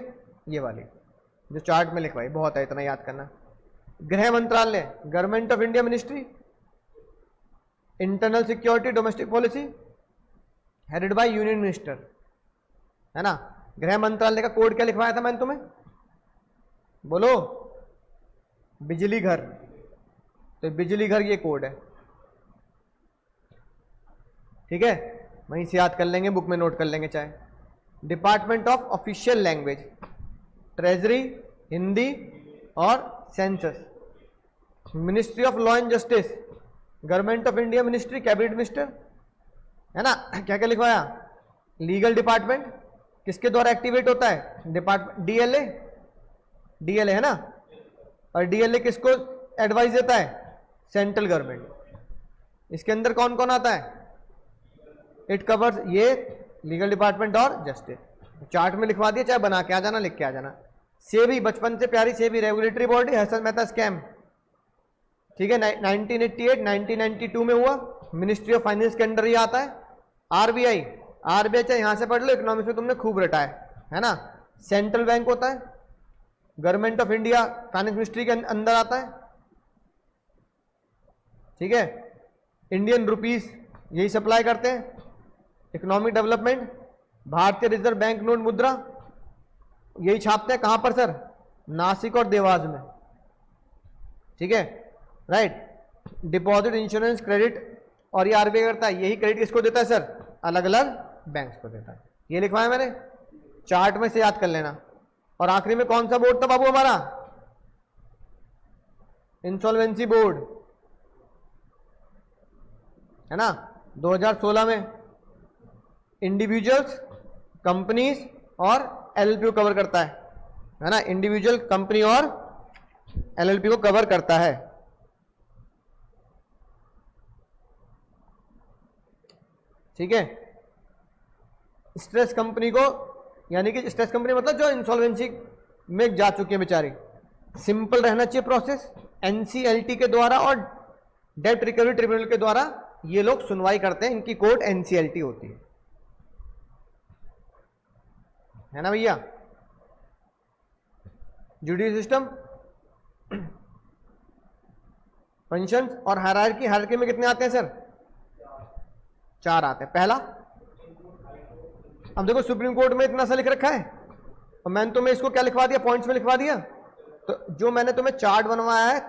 ये वाली जो चार्ट में लिखवाई, बहुत है, इतना याद करना। गृह मंत्रालय, government of India ministry, internal security, domestic policy, headed by union minister, है ना। गृह मंत्रालय का कोड क्या लिखवाया था मैंने तुम्हें? बोलो। बिजली घर। तो बिजली घर ये कोड है, ठीक है, वहीं से याद कर लेंगे, बुक में नोट कर लेंगे चाहे। Department of official language, treasury, Hindi और census. Ministry of law and justice, government of India ministry, cabinet minister, है ना। क्या क्या लिखवाया? लीगल डिपार्टमेंट किसके द्वारा एक्टिवेट होता है? डिपार्टमेंट डीएलए, है ना। और डीएलए किसको एडवाइस देता है? Central government. इसके अंदर कौन कौन आता है? इट कवर्स ये लीगल डिपार्टमेंट और जस्टिस। चार्ट में लिखवा दिया, चाहे बना के आ जाना, लिख के आ जाना। सेबी, बचपन से प्यारी SEBI, regulatory body, Harshad Mehta scam, ठीक है, 1988 1992 में हुआ। मिनिस्ट्री ऑफ फाइनेंस के अंडर ही आता है। आरबीआई चाहे यहां से पढ़ लो, इकोनॉमिक्स में तुमने खूब रटा है ना। सेंट्रल बैंक होता है। Government of India finance ministry के अंदर आता है, ठीक है। इंडियन रुपीस यही सप्लाई करते हैं। इकोनॉमिक डेवलपमेंट, भारतीय रिजर्व बैंक नोट मुद्रा यही छापते हैं। कहां पर सर? नासिक और देवास में, ठीक है, राइट। डिपॉजिट, इंश्योरेंस, क्रेडिट और ये आरबीआई करता है। यही क्रेडिट किसको देता है सर? अलग अलग बैंक्स को देता है। ये लिखवाया मैंने, चार्ट में से याद कर लेना। और आखिरी में कौन सा बोर्ड था बाबू हमारा? इंसॉल्वेंसी बोर्ड, है ना, 2016 में। इंडिविजुअल्स, कंपनीज और एलएलपी को कवर करता है ना, इंडिविजुअल, कंपनी और एलएलपी को कवर करता है। ठीक है। स्ट्रेस कंपनी को, यानी कि स्ट्रेस कंपनी मतलब जो इंसॉल्वेंसी में जा चुकी है बेचारी, सिंपल रहना चाहिए प्रोसेस। एनसीएलटी के द्वारा और डेब्ट रिकवरी ट्रिब्यूनल के द्वारा ये लोग सुनवाई करते हैं, इनकी कोर्ट एनसीएलटी होती है ना भैया। जुडिशियल सिस्टम, फंक्शंस और हायरार्की। हायरार्की में कितने आते हैं सर? 4 आते हैं। पहला, अब देखो सुप्रीम कोर्ट में इतना सा लिख रखा है और मैंने तुम्हें इसको क्या लिखवा दिया? पॉइंट्स में लिखवा दिया। तो जो मैंने तुम्हें चार्ट बनवाया है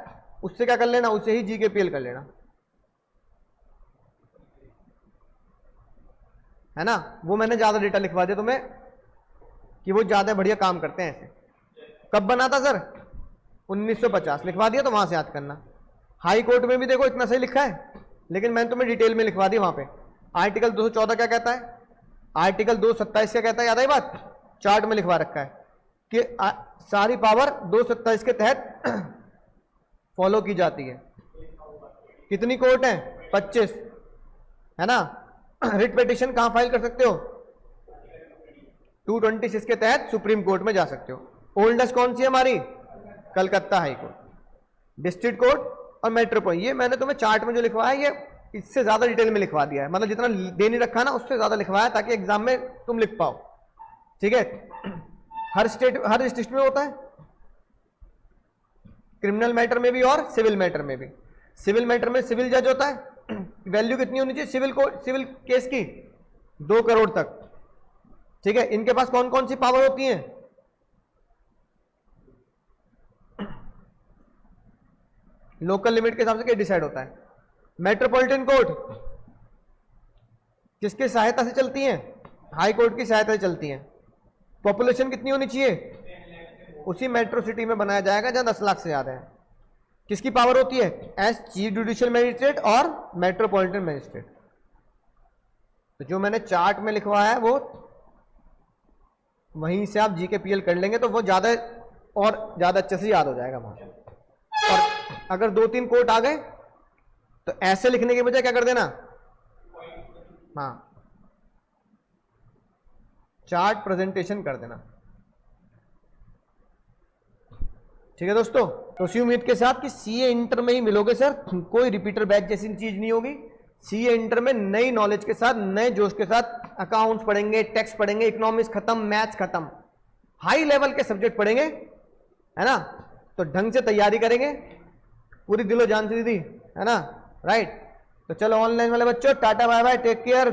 उससे क्या कर लेना? उससे ही जीकेपीएल कर लेना, है ना। वो मैंने ज्यादा डेटा लिखवा दिया तुम्हें कि वो ज्यादा बढ़िया काम करते हैं ऐसे। कब बना था सर? 1950 लिखवा दिया, तो वहां से याद करना। हाई कोर्ट में भी देखो इतना सही लिखा है, लेकिन मैंने तुम्हें डिटेल में लिखवा दिया वहां पे। आर्टिकल 214 क्या कहता है? आर्टिकल 227 क्या कहता है? याद आई बात? चार्ट में लिखवा रखा है कि सारी पावर 227 के तहत फॉलो की जाती है। कितनी कोर्ट है? 25, है ना। रिट पिटीशन कहां फाइल कर सकते हो? 226 के तहत सुप्रीम कोर्ट में जा सकते हो। ओल्डेस्ट कौन सी है हमारी? Calcutta high court, district court और मेट्रोपोलिटन। ये मैंने तुम्हें चार्ट में जो लिखवाया है ये इससे ज्यादा डिटेल में लिखवा दिया है, मतलब जितना दे नहीं रखा ना उससे ज्यादा लिखवाया ताकि एग्जाम में तुम लिख पाओ। ठीक है। हर स्टेट, हर डिस्ट्रिक्ट में होता है, क्रिमिनल मैटर में भी और सिविल मैटर में भी। सिविल मैटर में सिविल जज होता है। वैल्यू कितनी होनी चाहिए सिविल केस की? 2 करोड़ तक। ठीक है। इनके पास कौन कौन सी पावर होती है? लोकल लिमिट के हिसाब से क्या डिसाइड होता है? मेट्रोपॉलिटन कोर्ट किसकी सहायता से चलती है? हाई कोर्ट की सहायता से चलती है। पॉपुलेशन कितनी होनी चाहिए? उसी मेट्रो सिटी में बनाया जाएगा जहां 10 लाख से ज्यादा है। किसकी पावर होती है? एज चीफ जुडिशियल मैजिस्ट्रेट और मेट्रोपॉलिटन मैजिस्ट्रेट। तो जो मैंने चार्ट में लिखवाया है वो वहीं से आप जीकेपीएल कर लेंगे तो वो ज्यादा और ज्यादा अच्छे से याद हो जाएगा वहां से। और अगर 2-3 कोर्ट आ गए तो ऐसे लिखने के बजाय क्या कर देना? हाँ, चार्ट प्रेजेंटेशन कर देना। ठीक है दोस्तों, तो इसी उम्मीद के साथ कि सीए इंटर में ही मिलोगे सर, कोई रिपीटर बैच जैसी चीज नहीं होगी। सीए इंटर में नई नॉलेज के साथ, नए जोश के साथ अकाउंट्स पढ़ेंगे, टैक्स पढ़ेंगे, इकोनॉमिक्स खत्म, मैथ्स खत्म, हाई लेवल के सब्जेक्ट पढ़ेंगे, है ना। तो ढंग से तैयारी करेंगे पूरी दिलो जान से दीदी, है ना। राइट। तो चलो ऑनलाइन वाले बच्चों, tata bye bye, take care.